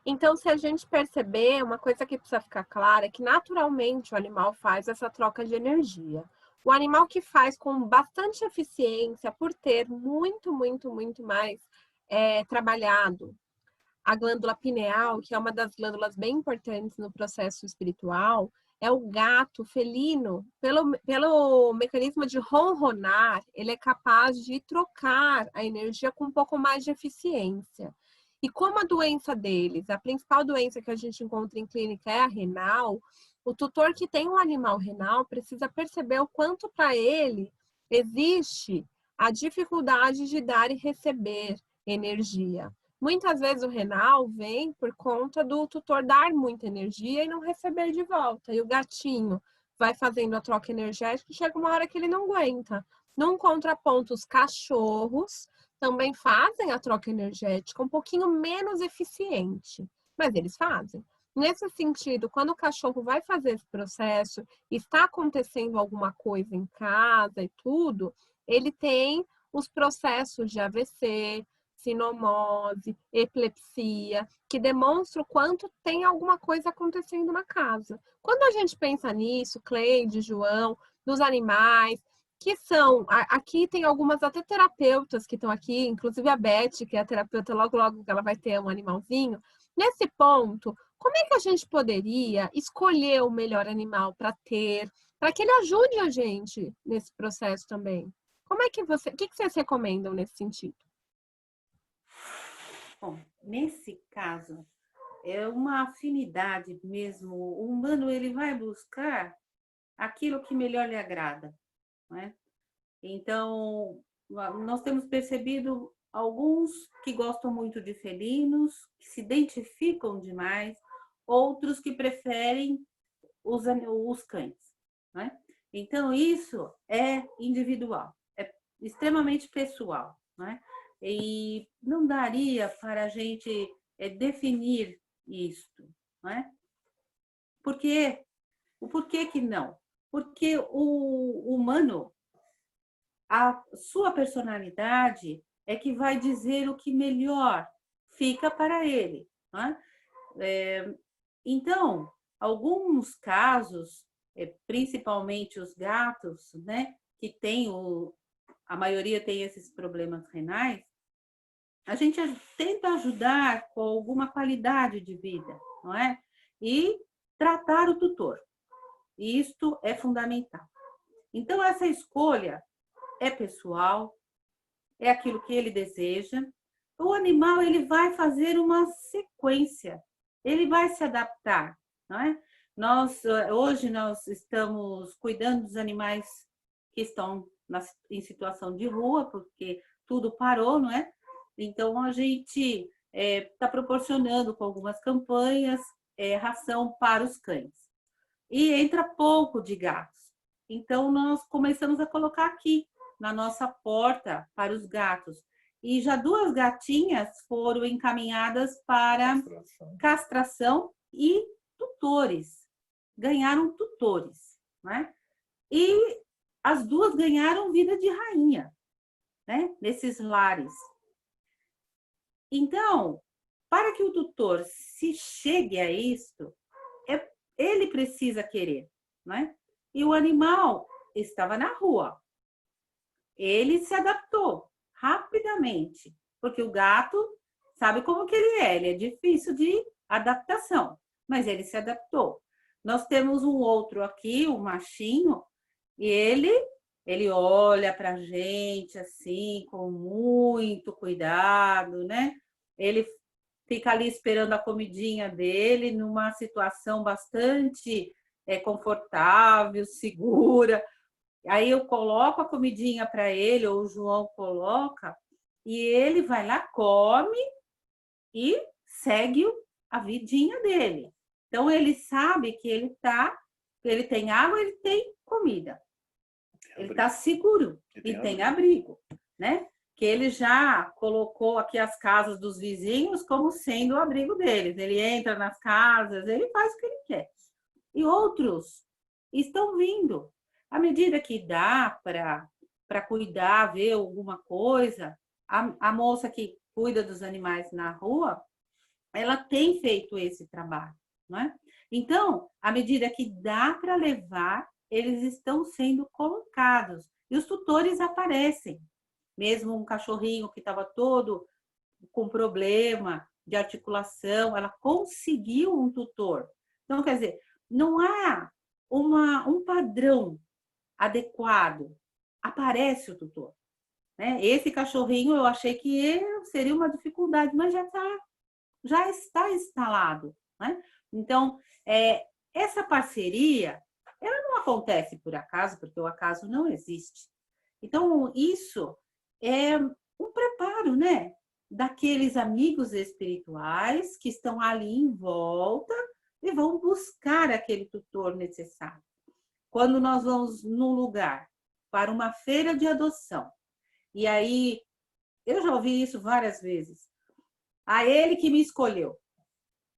Então, se a gente perceber, uma coisa que precisa ficar clara é que naturalmente o animal faz essa troca de energia. O animal que faz com bastante eficiência, por ter muito mais trabalhado a glândula pineal, que é uma das glândulas bem importantes no processo espiritual, é o gato felino. Pelo mecanismo de ronronar, ele é capaz de trocar a energia com um pouco mais de eficiência. E como a doença deles, a principal doença que a gente encontra em clínica é a renal, o tutor que tem um animal renal precisa perceber o quanto para ele existe a dificuldade de dar e receber energia. Muitas vezes o renal vem por conta do tutor dar muita energia e não receber de volta. E o gatinho vai fazendo a troca energética e chega uma hora que ele não aguenta. Num contraponto, os cachorros também fazem a troca energética um pouquinho menos eficiente, mas eles fazem. Nesse sentido, quando o cachorro vai fazer esse processo, está acontecendo alguma coisa em casa e tudo, ele tem os processos de AVC, sinomose, epilepsia, que demonstram o quanto tem alguma coisa acontecendo na casa. Quando a gente pensa nisso, Cleide, João, dos animais, que são, aqui tem algumas até terapeutas que estão aqui, inclusive a Beth, que é a terapeuta, logo ela vai ter um animalzinho. Nesse ponto, como é que a gente poderia escolher o melhor animal para ter, para que ele ajude a gente nesse processo também? Como é que o que vocês recomendam nesse sentido? Bom, nesse caso, é uma afinidade mesmo. O humano ele vai buscar aquilo que melhor lhe agrada, não é? Então, nós temos percebido alguns que gostam muito de felinos, que se identificam demais, outros que preferem os cães, né? Então, isso é individual, é extremamente pessoal, né? E não daria para a gente definir isto, né? Por quê? O porquê que não? Porque o humano, a sua personalidade é que vai dizer o que melhor fica para ele, né? Então, alguns casos, principalmente os gatos, né, que tem a maioria tem esses problemas renais, a gente tenta ajudar com alguma qualidade de vida, não é? E tratar o tutor. Isto é fundamental. Então, essa escolha é pessoal, é aquilo que ele deseja. O animal, ele vai fazer uma sequência, ele vai se adaptar, não é? Hoje nós estamos cuidando dos animais que estão em situação de rua, porque tudo parou, não é? Então, a gente está proporcionando com algumas campanhas ração para os cães. E entra pouco de gatos. Então, nós começamos a colocar aqui, na nossa porta, para os gatos. E já 2 gatinhas foram encaminhadas para castração e tutores. Ganharam tutores, né? E as 2 ganharam vida de rainha, né? Nesses lares. Então, para que o tutor se chegue a isto, ele precisa querer, né? E o animal estava na rua. Ele se adaptou rapidamente, porque o gato sabe como que ele é difícil de adaptação, mas ele se adaptou. Nós temos um outro aqui, um machinho, e ele olha para a gente assim, com muito cuidado, né? Ele fica ali esperando a comidinha dele, numa situação bastante confortável, segura. Aí eu coloco a comidinha para ele, ou o João coloca, e ele vai lá, come e segue a vidinha dele. Então, ele sabe que ele tem água, ele tem comida. Ele está seguro e tem abrigo, né? Que ele já colocou aqui as casas dos vizinhos como sendo o abrigo deles. Ele entra nas casas, ele faz o que ele quer. E outros estão vindo. À medida que dá para cuidar, ver alguma coisa, a moça que cuida dos animais na rua, ela tem feito esse trabalho, não é? Então, à medida que dá para levar, eles estão sendo colocados. E os tutores aparecem. Mesmo um cachorrinho que estava todo com problema de articulação, ela conseguiu um tutor. Então, quer dizer, não há um padrão adequado. Aparece o tutor, né? Esse cachorrinho eu achei que seria uma dificuldade, mas já está instalado, né? Então, essa parceria, ela não acontece por acaso, porque o acaso não existe. Então, isso é um preparo, né? Daqueles amigos espirituais que estão ali em volta e vão buscar aquele tutor necessário. Quando nós vamos num lugar para uma feira de adoção, e aí eu já ouvi isso várias vezes. Ele que me escolheu.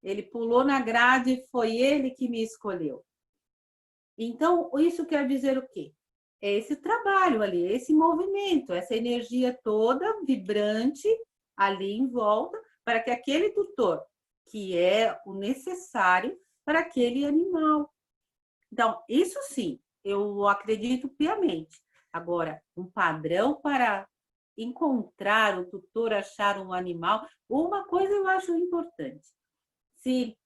Ele pulou na grade, foi ele que me escolheu. Então, isso quer dizer o quê? É esse trabalho ali, esse movimento, essa energia toda vibrante ali em volta, para que aquele tutor, que é o necessário para aquele animal. Então, isso sim, eu acredito piamente. Agora, um padrão para encontrar o tutor, achar um animal, uma coisa eu acho importante. Se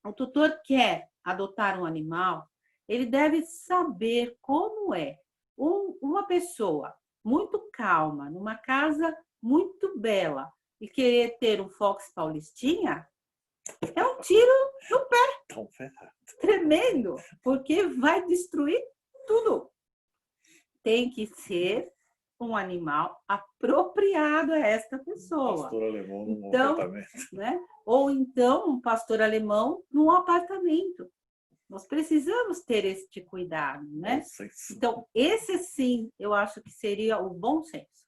o tutor quer adotar um animal, ele deve saber como é. Uma pessoa muito calma, numa casa muito bela, e querer ter um Fox Paulistinha, é um tiro no pé. Tremendo, porque vai destruir tudo. Tem que ser um animal apropriado a esta pessoa. Pastor alemão num Então, apartamento. né? Ou então um pastor alemão num apartamento. Nós precisamos ter este cuidado, né? Nossa, isso. Então, esse sim, eu acho que seria o bom senso.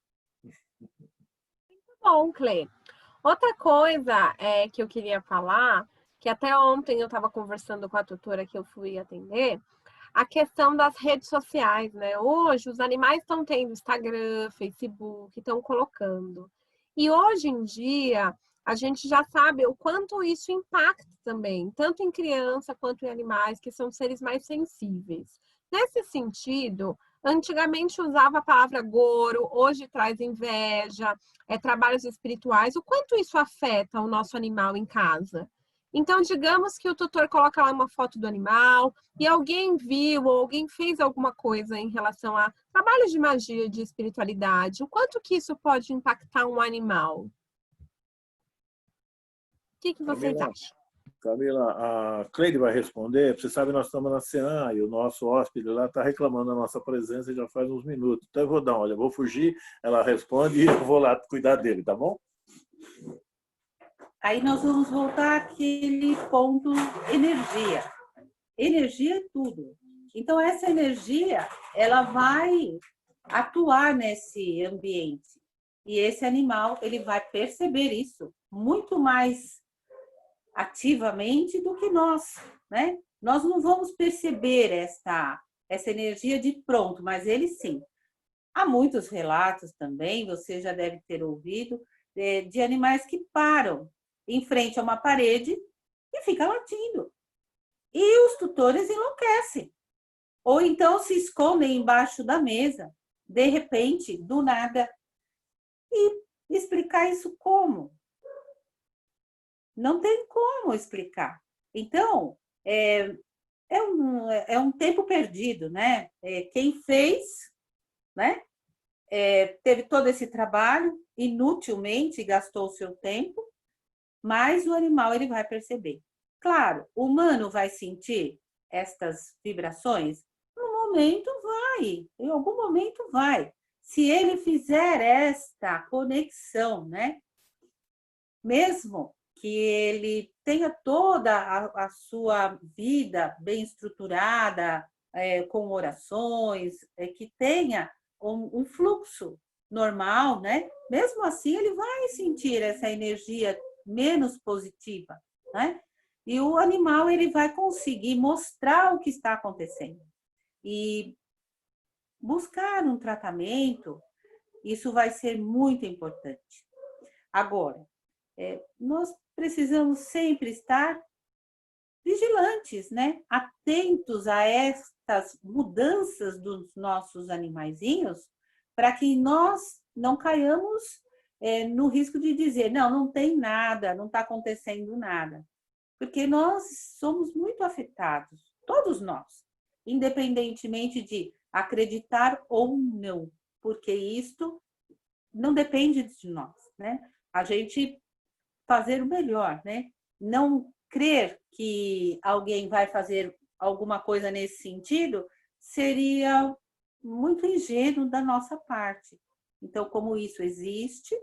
Bom, Clê. Outra coisa que eu queria falar, que até ontem eu estava conversando com a tutora que eu fui atender, a questão das redes sociais, né? Hoje os animais estão tendo Instagram, Facebook, estão colocando. E hoje em dia a gente já sabe o quanto isso impacta também, tanto em criança quanto em animais, que são seres mais sensíveis. Nesse sentido, antigamente usava a palavra goro, hoje traz inveja, trabalhos espirituais. O quanto isso afeta o nosso animal em casa? Então, digamos que o tutor coloca lá uma foto do animal e alguém viu ou alguém fez alguma coisa em relação a trabalhos de magia, de espiritualidade. O quanto que isso pode impactar um animal? O que vocês acham? Camila, a Cleide vai responder. Você sabe, nós estamos na CEAM e o nosso hóspede lá está reclamando da nossa presença já faz uns minutos. Então eu vou dar, olha, eu vou fugir, ela responde e eu vou lá cuidar dele, tá bom? Aí nós vamos voltar àquele ponto energia. Energia é tudo. Então, essa energia, ela vai atuar nesse ambiente. E esse animal, ele vai perceber isso muito mais ativamente do que nós, né? Nós não vamos perceber essa energia de pronto, mas ele sim. Há muitos relatos também, você já deve ter ouvido, de animais que param em frente a uma parede e ficam latindo. E os tutores enlouquecem. Ou então se escondem embaixo da mesa, de repente, do nada. E explicar isso como? Não tem como explicar. Então, é um tempo perdido, né? Quem fez, né? Teve todo esse trabalho, inutilmente gastou o seu tempo, mas o animal ele vai perceber. Claro, o humano vai sentir estas vibrações? No momento vai, em algum momento vai. Se ele fizer esta conexão, né? Mesmo que ele tenha toda a sua vida bem estruturada, com orações, que tenha um fluxo normal, né? Mesmo assim, ele vai sentir essa energia menos positiva, né? E o animal, ele vai conseguir mostrar o que está acontecendo. E buscar um tratamento, isso vai ser muito importante. Agora, nós precisamos sempre estar vigilantes, né? Atentos a estas mudanças dos nossos animaizinhos, para que nós não caiamos no risco de dizer, não tem nada, não está acontecendo nada. Porque nós somos muito afetados, todos nós, independentemente de acreditar ou não, porque isto não depende de nós, né? A gente fazer o melhor, né? Não crer que alguém vai fazer alguma coisa nesse sentido seria muito ingênuo da nossa parte. Então, como isso existe,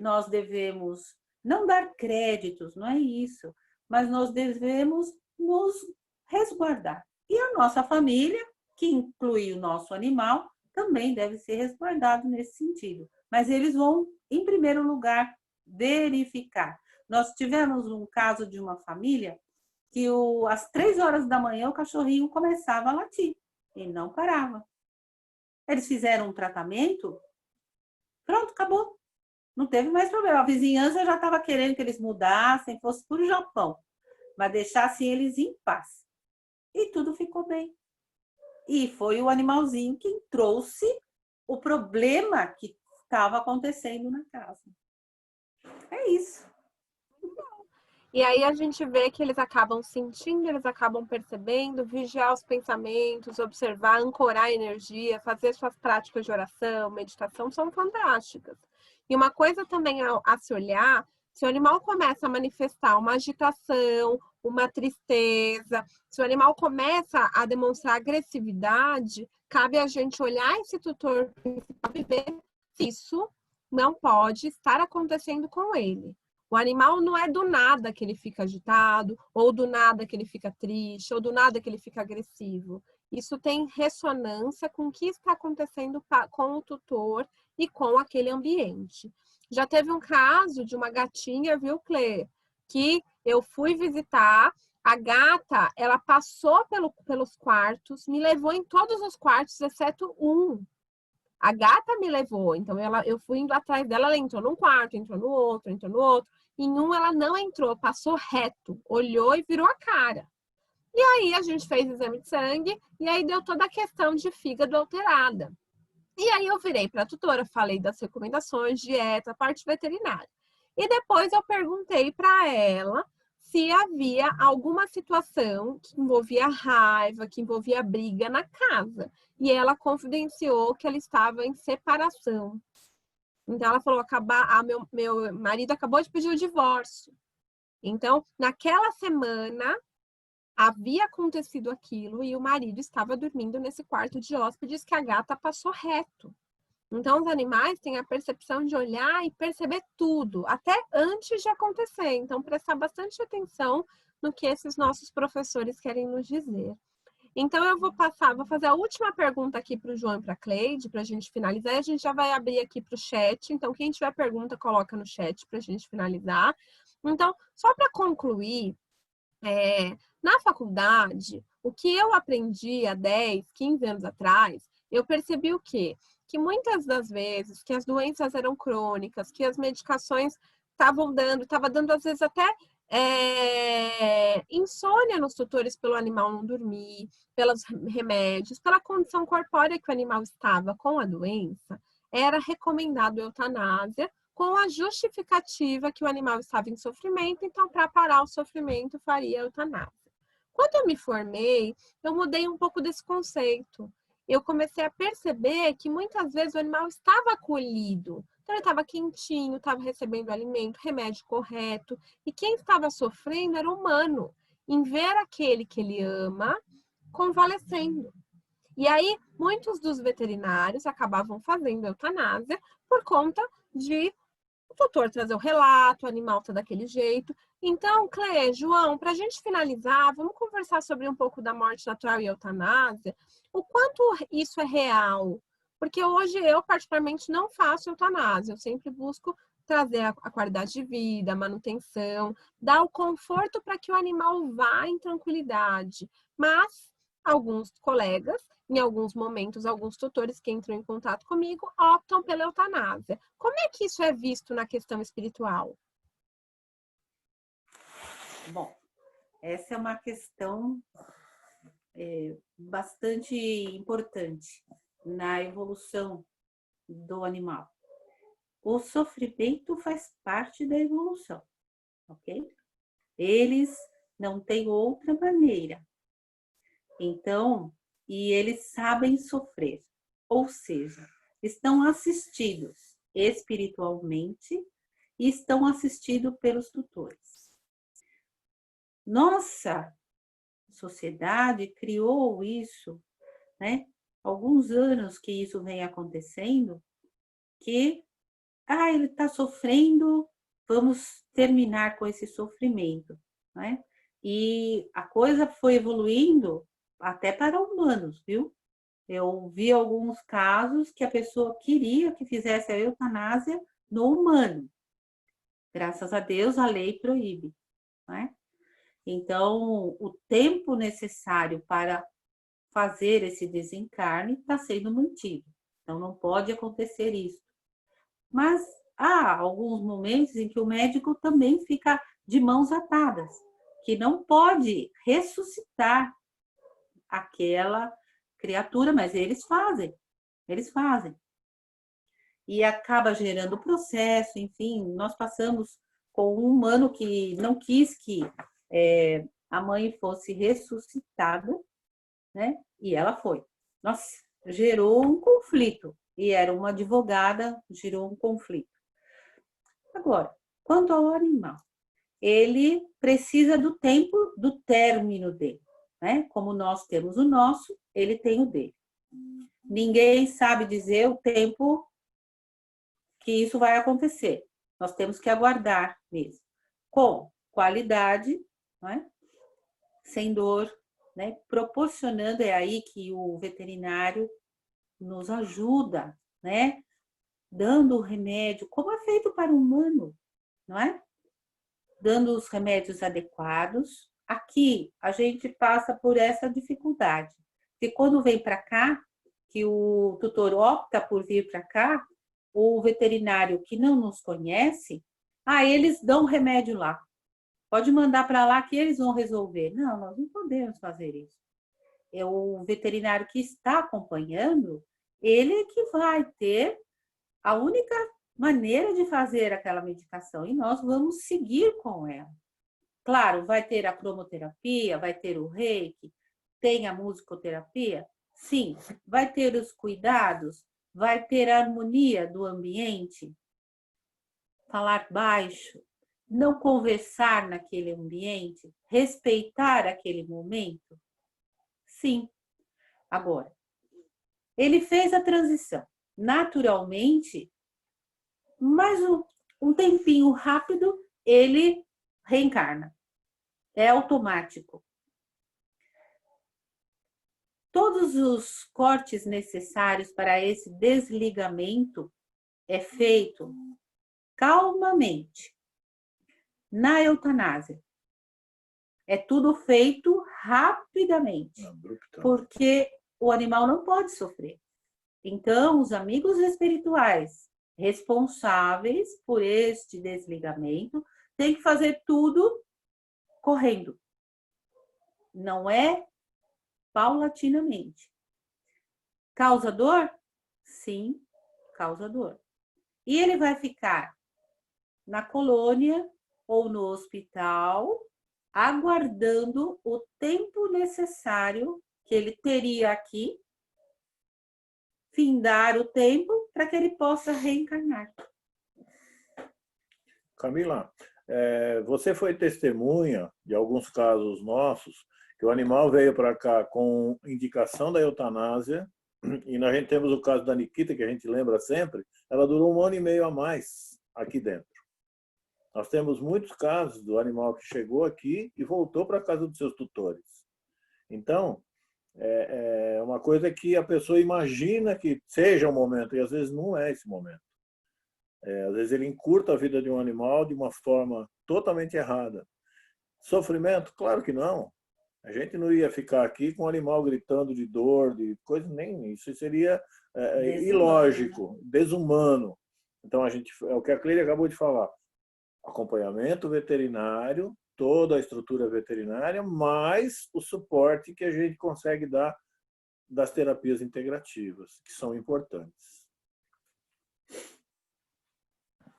nós devemos não dar créditos, não é isso, mas nós devemos nos resguardar. E a nossa família, que inclui o nosso animal, também deve ser resguardado nesse sentido. Mas eles vão, em primeiro lugar, verificar. Nós tivemos um caso de uma família que às 3 horas da manhã o cachorrinho começava a latir e não parava. Eles fizeram um tratamento, pronto, acabou. Não teve mais problema. A vizinhança já estava querendo que eles mudassem, fosse para o Japão, mas deixassem eles em paz. E tudo ficou bem. E foi o animalzinho que trouxe o problema que estava acontecendo na casa. É isso. E aí a gente vê que eles acabam sentindo, eles acabam percebendo, vigiar os pensamentos, observar, ancorar a energia, fazer suas práticas de oração, meditação, são fantásticas. E uma coisa também a se olhar, se o animal começa a manifestar uma agitação, uma tristeza, se o animal começa a demonstrar agressividade, cabe a gente olhar esse tutor principal e ver se isso não pode estar acontecendo com ele. O animal não é do nada que ele fica agitado, ou do nada que ele fica triste, ou do nada que ele fica agressivo. Isso tem ressonância com o que está acontecendo com o tutor e com aquele ambiente. Já teve um caso de uma gatinha, viu, Clê? Que eu fui visitar, a gata, ela passou pelos quartos, me levou em todos os quartos, exceto um. A gata me levou, então eu fui indo atrás dela, ela entrou num quarto, entrou no outro, entrou no outro. Em um ela não entrou, passou reto, olhou e virou a cara. E aí a gente fez exame de sangue e aí deu toda a questão de fígado alterada. E aí eu virei para a tutora, falei das recomendações, dieta, parte veterinária. E depois eu perguntei para ela se havia alguma situação que envolvia raiva, que envolvia briga na casa. E ela confidenciou que ela estava em separação. Então ela falou, meu marido acabou de pedir o divórcio. Então, naquela semana, havia acontecido aquilo e o marido estava dormindo nesse quarto de hóspedes que a gata passou reto. Então, os animais têm a percepção de olhar e perceber tudo, até antes de acontecer. Então, prestar bastante atenção no que esses nossos professores querem nos dizer. Então, eu vou fazer a última pergunta aqui para o João e para a Cleide, para a gente finalizar. E a gente já vai abrir aqui para o chat. Então, quem tiver pergunta, coloca no chat para a gente finalizar. Então, só para concluir, na faculdade, o que eu aprendi há 10, 15 anos atrás, eu percebi o quê? Que muitas das vezes que as doenças eram crônicas, que as medicações estavam dando às vezes até insônia nos tutores pelo animal não dormir, pelos remédios, pela condição corpórea que o animal estava com a doença, era recomendado eutanásia com a justificativa que o animal estava em sofrimento, então para parar o sofrimento faria eutanásia. Quando eu me formei, eu mudei um pouco desse conceito. Eu comecei a perceber que muitas vezes o animal estava acolhido. Então, ele estava quentinho, estava recebendo alimento, remédio correto. E quem estava sofrendo era o humano, em ver aquele que ele ama convalescendo. E aí, muitos dos veterinários acabavam fazendo eutanásia por conta de o tutor trazer o relato, o animal tá daquele jeito. Então, Clê, João, para a gente finalizar, vamos conversar sobre um pouco da morte natural e eutanásia. O quanto isso é real? Porque hoje eu, particularmente, não faço eutanásia. Eu sempre busco trazer a qualidade de vida, a manutenção, dar o conforto para que o animal vá em tranquilidade. Mas alguns colegas, em alguns momentos, alguns tutores que entram em contato comigo, optam pela eutanásia. Como é que isso é visto na questão espiritual? Bom, essa é uma questão bastante importante na evolução do animal. O sofrimento faz parte da evolução, ok? Eles não têm outra maneira. Então, e eles sabem sofrer, ou seja, estão assistidos espiritualmente e estão assistidos pelos tutores. Nossa sociedade criou isso, né? Alguns anos que isso vem acontecendo, que ele está sofrendo, vamos terminar com esse sofrimento, né? E a coisa foi evoluindo até para humanos, viu? Eu vi alguns casos que a pessoa queria que fizesse a eutanásia no humano. Graças a Deus, a lei proíbe, né? Então, o tempo necessário para fazer esse desencarne está sendo mantido. Então, não pode acontecer isso. Mas há alguns momentos em que o médico também fica de mãos atadas, que não pode ressuscitar aquela criatura, mas eles fazem. E acaba gerando processo, enfim, nós passamos com um humano que não quis que a mãe fosse ressuscitada, né? E ela foi. Nossa, gerou um conflito. E era uma advogada, gerou um conflito. Agora, quanto ao animal, ele precisa do tempo do término dele, né? Como nós temos o nosso, ele tem o dele. Ninguém sabe dizer o tempo que isso vai acontecer. Nós temos que aguardar mesmo. Com qualidade, não é? Sem dor, né? Proporcionando, é aí que o veterinário nos ajuda, né? Dando o remédio, como é feito para o humano, não é? Dando os remédios adequados. Aqui, a gente passa por essa dificuldade. Porque quando vem para cá, que o tutor opta por vir para cá, o veterinário que não nos conhece, eles dão remédio lá. Pode mandar para lá que eles vão resolver. Não, nós não podemos fazer isso. É o veterinário que está acompanhando, ele é que vai ter a única maneira de fazer aquela medicação e nós vamos seguir com ela. Claro, vai ter a cromoterapia, vai ter o reiki, tem a musicoterapia? Sim. Vai ter os cuidados? Vai ter a harmonia do ambiente? Falar baixo, não conversar naquele ambiente, respeitar aquele momento? Sim. Agora, ele fez a transição. Naturalmente, mais um tempinho rápido, ele reencarna. É automático. Todos os cortes necessários para esse desligamento é feito calmamente. Na eutanásia, é tudo feito rapidamente, porque o animal não pode sofrer. Então, os amigos espirituais responsáveis por este desligamento têm que fazer tudo correndo. Não é paulatinamente. Causa dor? Sim, causa dor. E ele vai ficar na colônia ou no hospital, aguardando o tempo necessário que ele teria aqui, findar o tempo para que ele possa reencarnar. Camila, você foi testemunha de alguns casos nossos que o animal veio para cá com indicação da eutanásia, e nós temos o caso da Nikita, que a gente lembra sempre, ela durou 1 ano e meio a mais aqui dentro. Nós temos muitos casos do animal que chegou aqui e voltou para a casa dos seus tutores. Então, é uma coisa que a pessoa imagina que seja o momento, e às vezes não é esse momento. Às vezes ele encurta a vida de um animal de uma forma totalmente errada. Sofrimento? Claro que não. A gente não ia ficar aqui com o animal gritando de dor, de coisa, nem isso seria ilógico, desumano. Então, é o que a Cleide acabou de falar. Acompanhamento veterinário, toda a estrutura veterinária, mais o suporte que a gente consegue dar das terapias integrativas, que são importantes.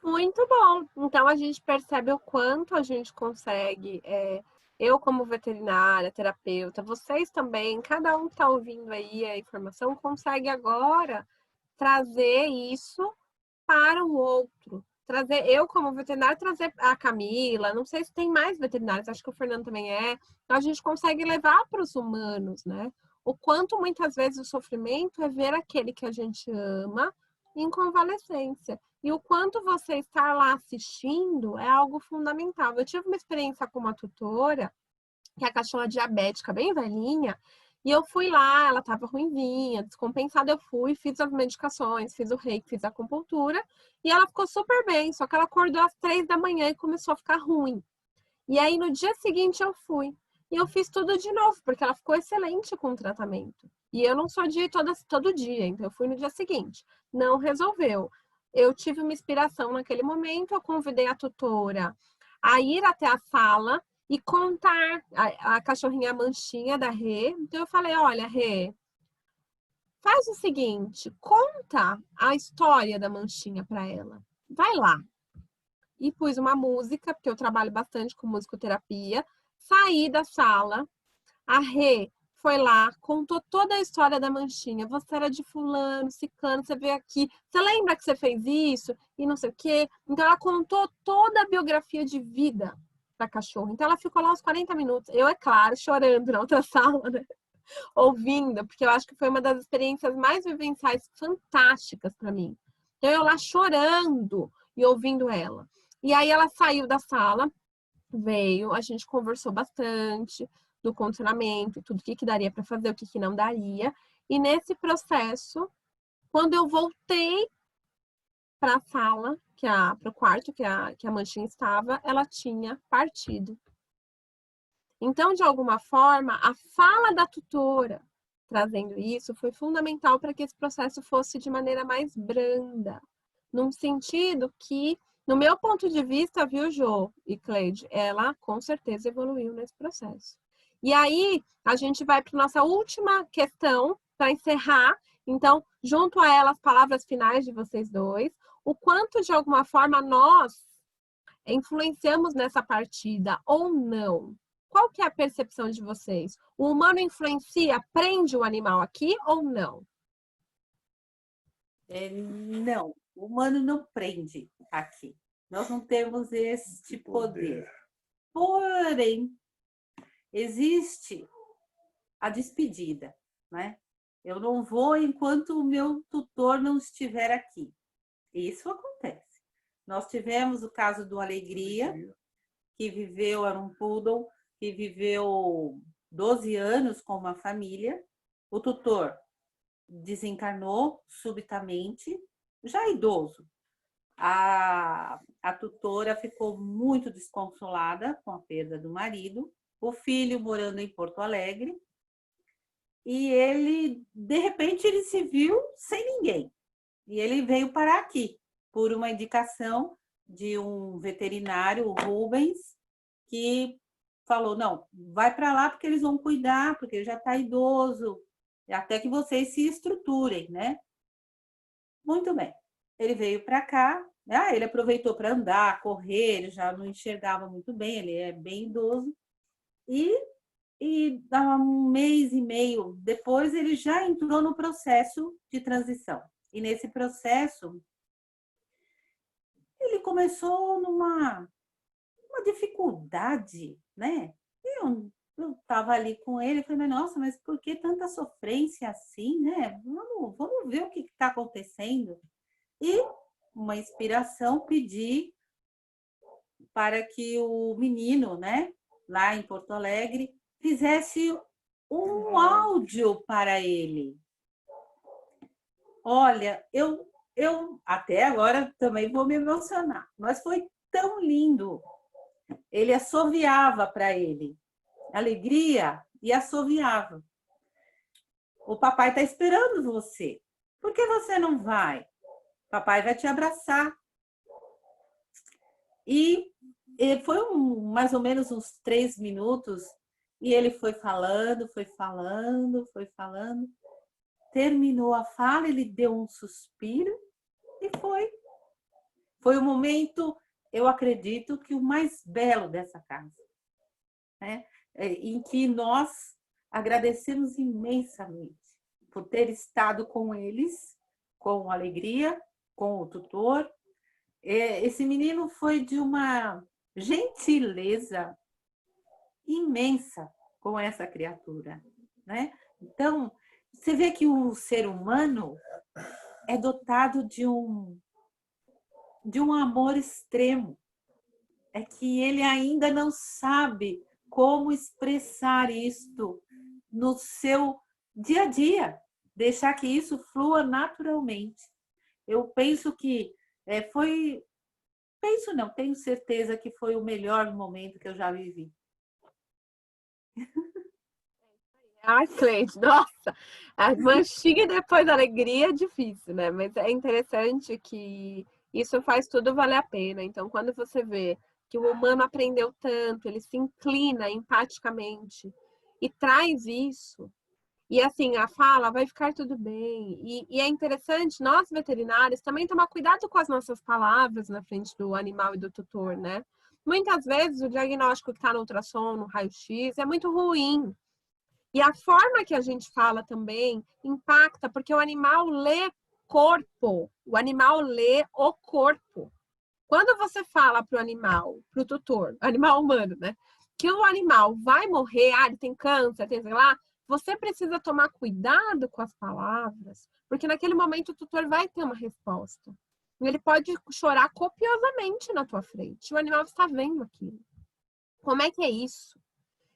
Muito bom. Então, a gente percebe o quanto a gente consegue, eu como veterinária, terapeuta, vocês também, cada um que está ouvindo aí a informação, consegue agora trazer isso para o outro. Trazer, eu como veterinária, trazer a Camila, não sei se tem mais veterinários, acho que o Fernando também é. Então, a gente consegue levar para os humanos, né? O quanto muitas vezes o sofrimento é ver aquele que a gente ama em convalescência. E o quanto você estar lá assistindo é algo fundamental. Eu tive uma experiência com uma tutora, que é a cachorra diabética, bem velhinha, e eu fui lá, ela estava ruinzinha, descompensada, eu fui, fiz as medicações, fiz o reiki, fiz a acupuntura, e ela ficou super bem, só que ela acordou às 3 da manhã e começou a ficar ruim. E aí, no dia seguinte, eu fui. E eu fiz tudo de novo, porque ela ficou excelente com o tratamento. E eu não sou de ir todo dia, então eu fui no dia seguinte. Não resolveu. Eu tive uma inspiração naquele momento, eu convidei a tutora a ir até a sala e contar a cachorrinha manchinha da Rê. Então eu falei, olha, Rê, faz o seguinte, conta a história da manchinha para ela. Vai lá. E pus uma música, porque eu trabalho bastante com musicoterapia. Saí da sala, a Rê foi lá, contou toda a história da manchinha. Você era de fulano, ciclano, você veio aqui. Você lembra que você fez isso? E não sei o quê. Então, ela contou toda a biografia de vida da cachorra. Então, ela ficou lá uns 40 minutos. Eu, é claro, chorando na outra sala, né? ouvindo, porque eu acho que foi uma das experiências mais vivenciais fantásticas para mim. Então, eu lá chorando e ouvindo ela. E aí ela saiu da sala, veio, a gente conversou bastante do condicionamento, tudo o que daria para fazer, o que não daria. E nesse processo, quando eu voltei para a sala, para o quarto que a manchinha estava, ela tinha partido. Então, de alguma forma, a fala da tutora trazendo isso foi fundamental para que esse processo fosse de maneira mais branda, num sentido que, no meu ponto de vista, viu, Jô e Cleide, ela com certeza evoluiu nesse processo. E aí, a gente vai para nossa última questão, para encerrar. Então, junto a ela, as palavras finais de vocês dois, o quanto, de alguma forma, nós influenciamos nessa partida ou não. Qual que é a percepção de vocês? O humano influencia, prende o animal aqui ou não? Não, o humano não prende aqui. Nós não temos este poder. Porém, existe a despedida, né? Eu não vou enquanto o meu tutor não estiver aqui. Isso acontece. Nós tivemos o caso do Alegria, que viveu, era um poodle, que viveu 12 anos com uma família. O tutor desencarnou subitamente, já idoso. A tutora ficou muito desconsolada com a perda do marido, o filho morando em Porto Alegre, e ele, de repente, ele se viu sem ninguém. E ele veio parar aqui, por uma indicação de um veterinário, o Rubens, que falou, não, vai para lá porque eles vão cuidar, porque ele já está idoso, até que vocês se estruturem, né? Muito bem. Ele veio para cá, ele aproveitou para andar, correr, ele já não enxergava muito bem, ele é bem idoso. E um mês e meio depois, ele já entrou no processo de transição. E nesse processo, ele começou numa dificuldade, né? Eu estava ali com ele e falei, nossa, mas por que tanta sofrência assim, né? Vamos ver o que está acontecendo. E uma inspiração, pedi para que o menino, né, lá em Porto Alegre, fizesse um áudio para ele. Olha, eu até agora também vou me emocionar, mas foi tão lindo. Ele assoviava para ele, Alegria, e assoviava. O papai está esperando você. Por que você não vai? Papai vai te abraçar. E foi mais ou menos uns 3 minutos, e ele foi falando, foi falando, foi falando. Terminou a fala, ele deu um suspiro e foi. Foi o momento, eu acredito, que o mais belo dessa casa, né? Em que nós agradecemos imensamente por ter estado com eles, com alegria, com o tutor. Esse menino foi de uma gentileza imensa com essa criatura, né? Então, você vê que o ser humano é dotado de um amor extremo. É que ele ainda não sabe como expressar isto no seu dia a dia, deixar que isso flua naturalmente. Eu penso que tenho certeza que foi o melhor momento que eu já vivi. Ai, Cleide, nossa, a manchinha depois da alegria é difícil, né? Mas é interessante que isso faz tudo valer a pena. Então, quando você vê que o humano aprendeu tanto, ele se inclina empaticamente e traz isso, e assim, a fala vai ficar tudo bem. E é interessante, nós veterinários, também tomar cuidado com as nossas palavras na frente do animal e do tutor, né? Muitas vezes o diagnóstico que está no ultrassom, no raio-x, é muito ruim. E a forma que a gente fala também impacta, porque o animal lê corpo, o animal lê o corpo. Quando você fala para o animal, para o tutor, animal humano, né? Que o animal vai morrer, ele tem câncer, tem sei lá, você precisa tomar cuidado com as palavras, porque naquele momento o tutor vai ter uma resposta. Ele pode chorar copiosamente na tua frente. O animal está vendo aquilo. Como é que é isso?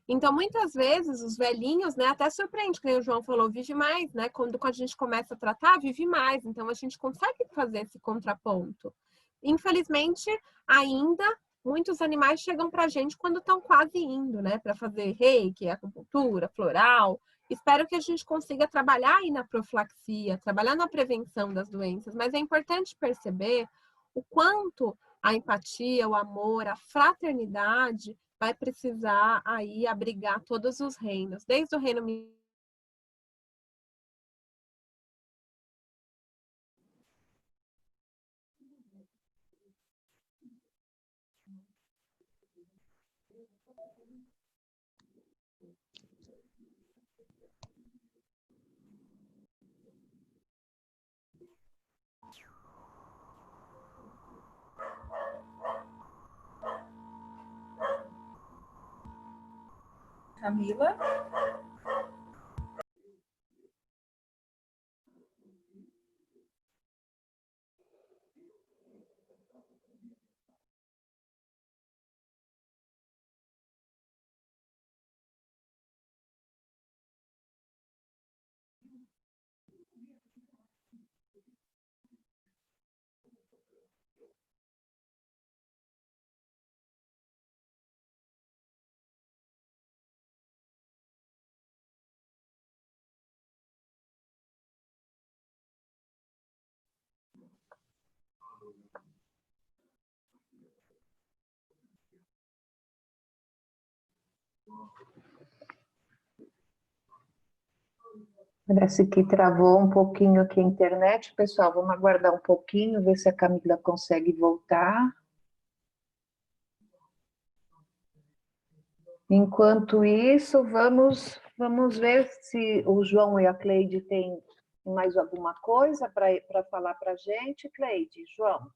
Então, muitas vezes, os velhinhos, né, até surpreende, como o João falou, vive mais, né? Quando a gente começa a tratar, vive mais. Então, a gente consegue fazer esse contraponto. Infelizmente, ainda, muitos animais chegam para a gente quando estão quase indo, né? Para fazer reiki, acupuntura, floral. Espero que a gente consiga trabalhar aí na profilaxia, trabalhar na prevenção das doenças. Mas é importante perceber o quanto a empatia, o amor, a fraternidade vai precisar aí abrigar todos os reinos, desde o reino Camila? Parece que travou um pouquinho aqui a internet. Pessoal, vamos aguardar um pouquinho, ver se a Camila consegue voltar. Enquanto isso, vamos ver se o João e a Cleide têm mais alguma coisa para falar para a gente. Cleide, João.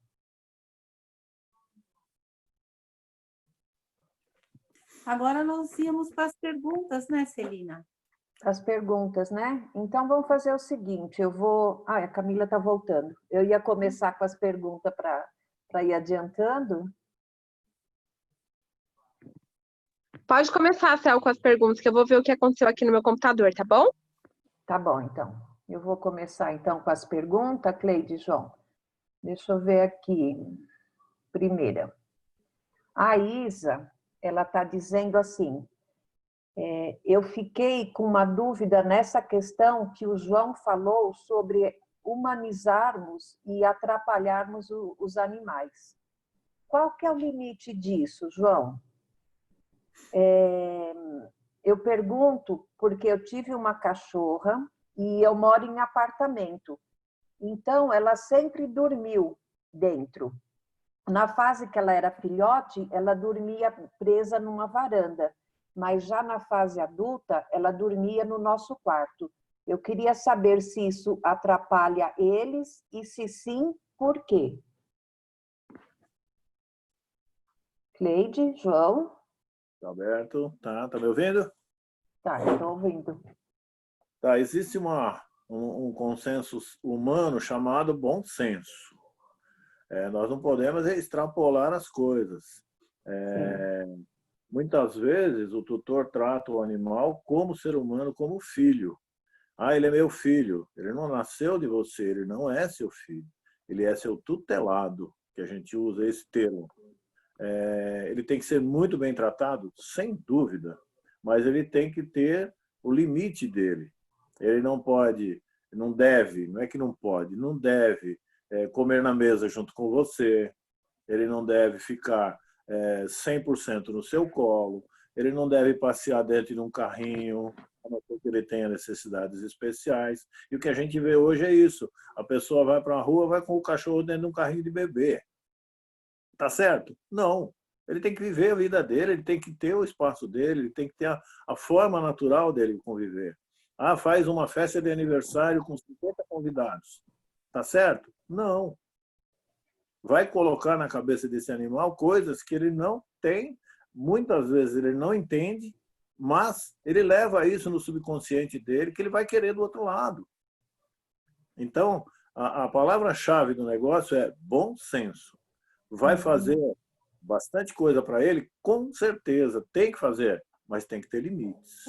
Agora nós íamos para as perguntas, né, Celina? As perguntas, né? Então vamos fazer o seguinte, eu vou... Ah, a Camila está voltando. Eu ia começar com as perguntas para ir adiantando. Pode começar, Cel, com as perguntas, que eu vou ver o que aconteceu aqui no meu computador, tá bom? Tá bom, então. Eu vou começar, então, com as perguntas, Cleide e João. Deixa eu ver aqui. Primeira. A Isa, ela está dizendo assim, eu fiquei com uma dúvida nessa questão que o João falou sobre humanizarmos e atrapalharmos os animais. Qual que é o limite disso, João? Eu pergunto porque eu tive uma cachorra e eu moro em apartamento. Então, ela sempre dormiu dentro. Na fase que ela era filhote, ela dormia presa numa varanda. Mas já na fase adulta, ela dormia no nosso quarto. Eu queria saber se isso atrapalha eles e se sim, por quê? Cleide, João? Alberto, tá me ouvindo? Tá, eu estou ouvindo. Tá, existe um consenso humano chamado bom senso. Nós não podemos extrapolar as coisas. Muitas vezes o tutor trata o animal como ser humano, como filho. Ah, ele é meu filho. Ele não nasceu de você, ele não é seu filho. Ele é seu tutelado, que a gente usa esse termo. Ele tem que ser muito bem tratado, sem dúvida, mas ele tem que ter o limite dele. Ele não pode, não deve, não é que não pode, não deve comer na mesa junto com você, ele não deve ficar 100% no seu colo, ele não deve passear dentro de um carrinho, a não ser que ele tenha necessidades especiais. E o que a gente vê hoje é isso, a pessoa vai para a rua, vai com o cachorro dentro de um carrinho de bebê. Tá certo? Não. Ele tem que viver a vida dele, ele tem que ter o espaço dele, ele tem que ter a forma natural dele conviver. Ah, faz uma festa de aniversário com 50 convidados. Tá certo? Não. Vai colocar na cabeça desse animal coisas que ele não tem, muitas vezes ele não entende mas ele leva isso no subconsciente dele, que ele vai querer do outro lado. Então, a palavra-chave do negócio é bom senso. Vai fazer bastante coisa para ele, com certeza, tem que fazer, mas tem que ter limites.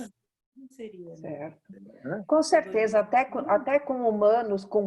Não seria, né? Certo. Né? Com certeza, até com humanos, com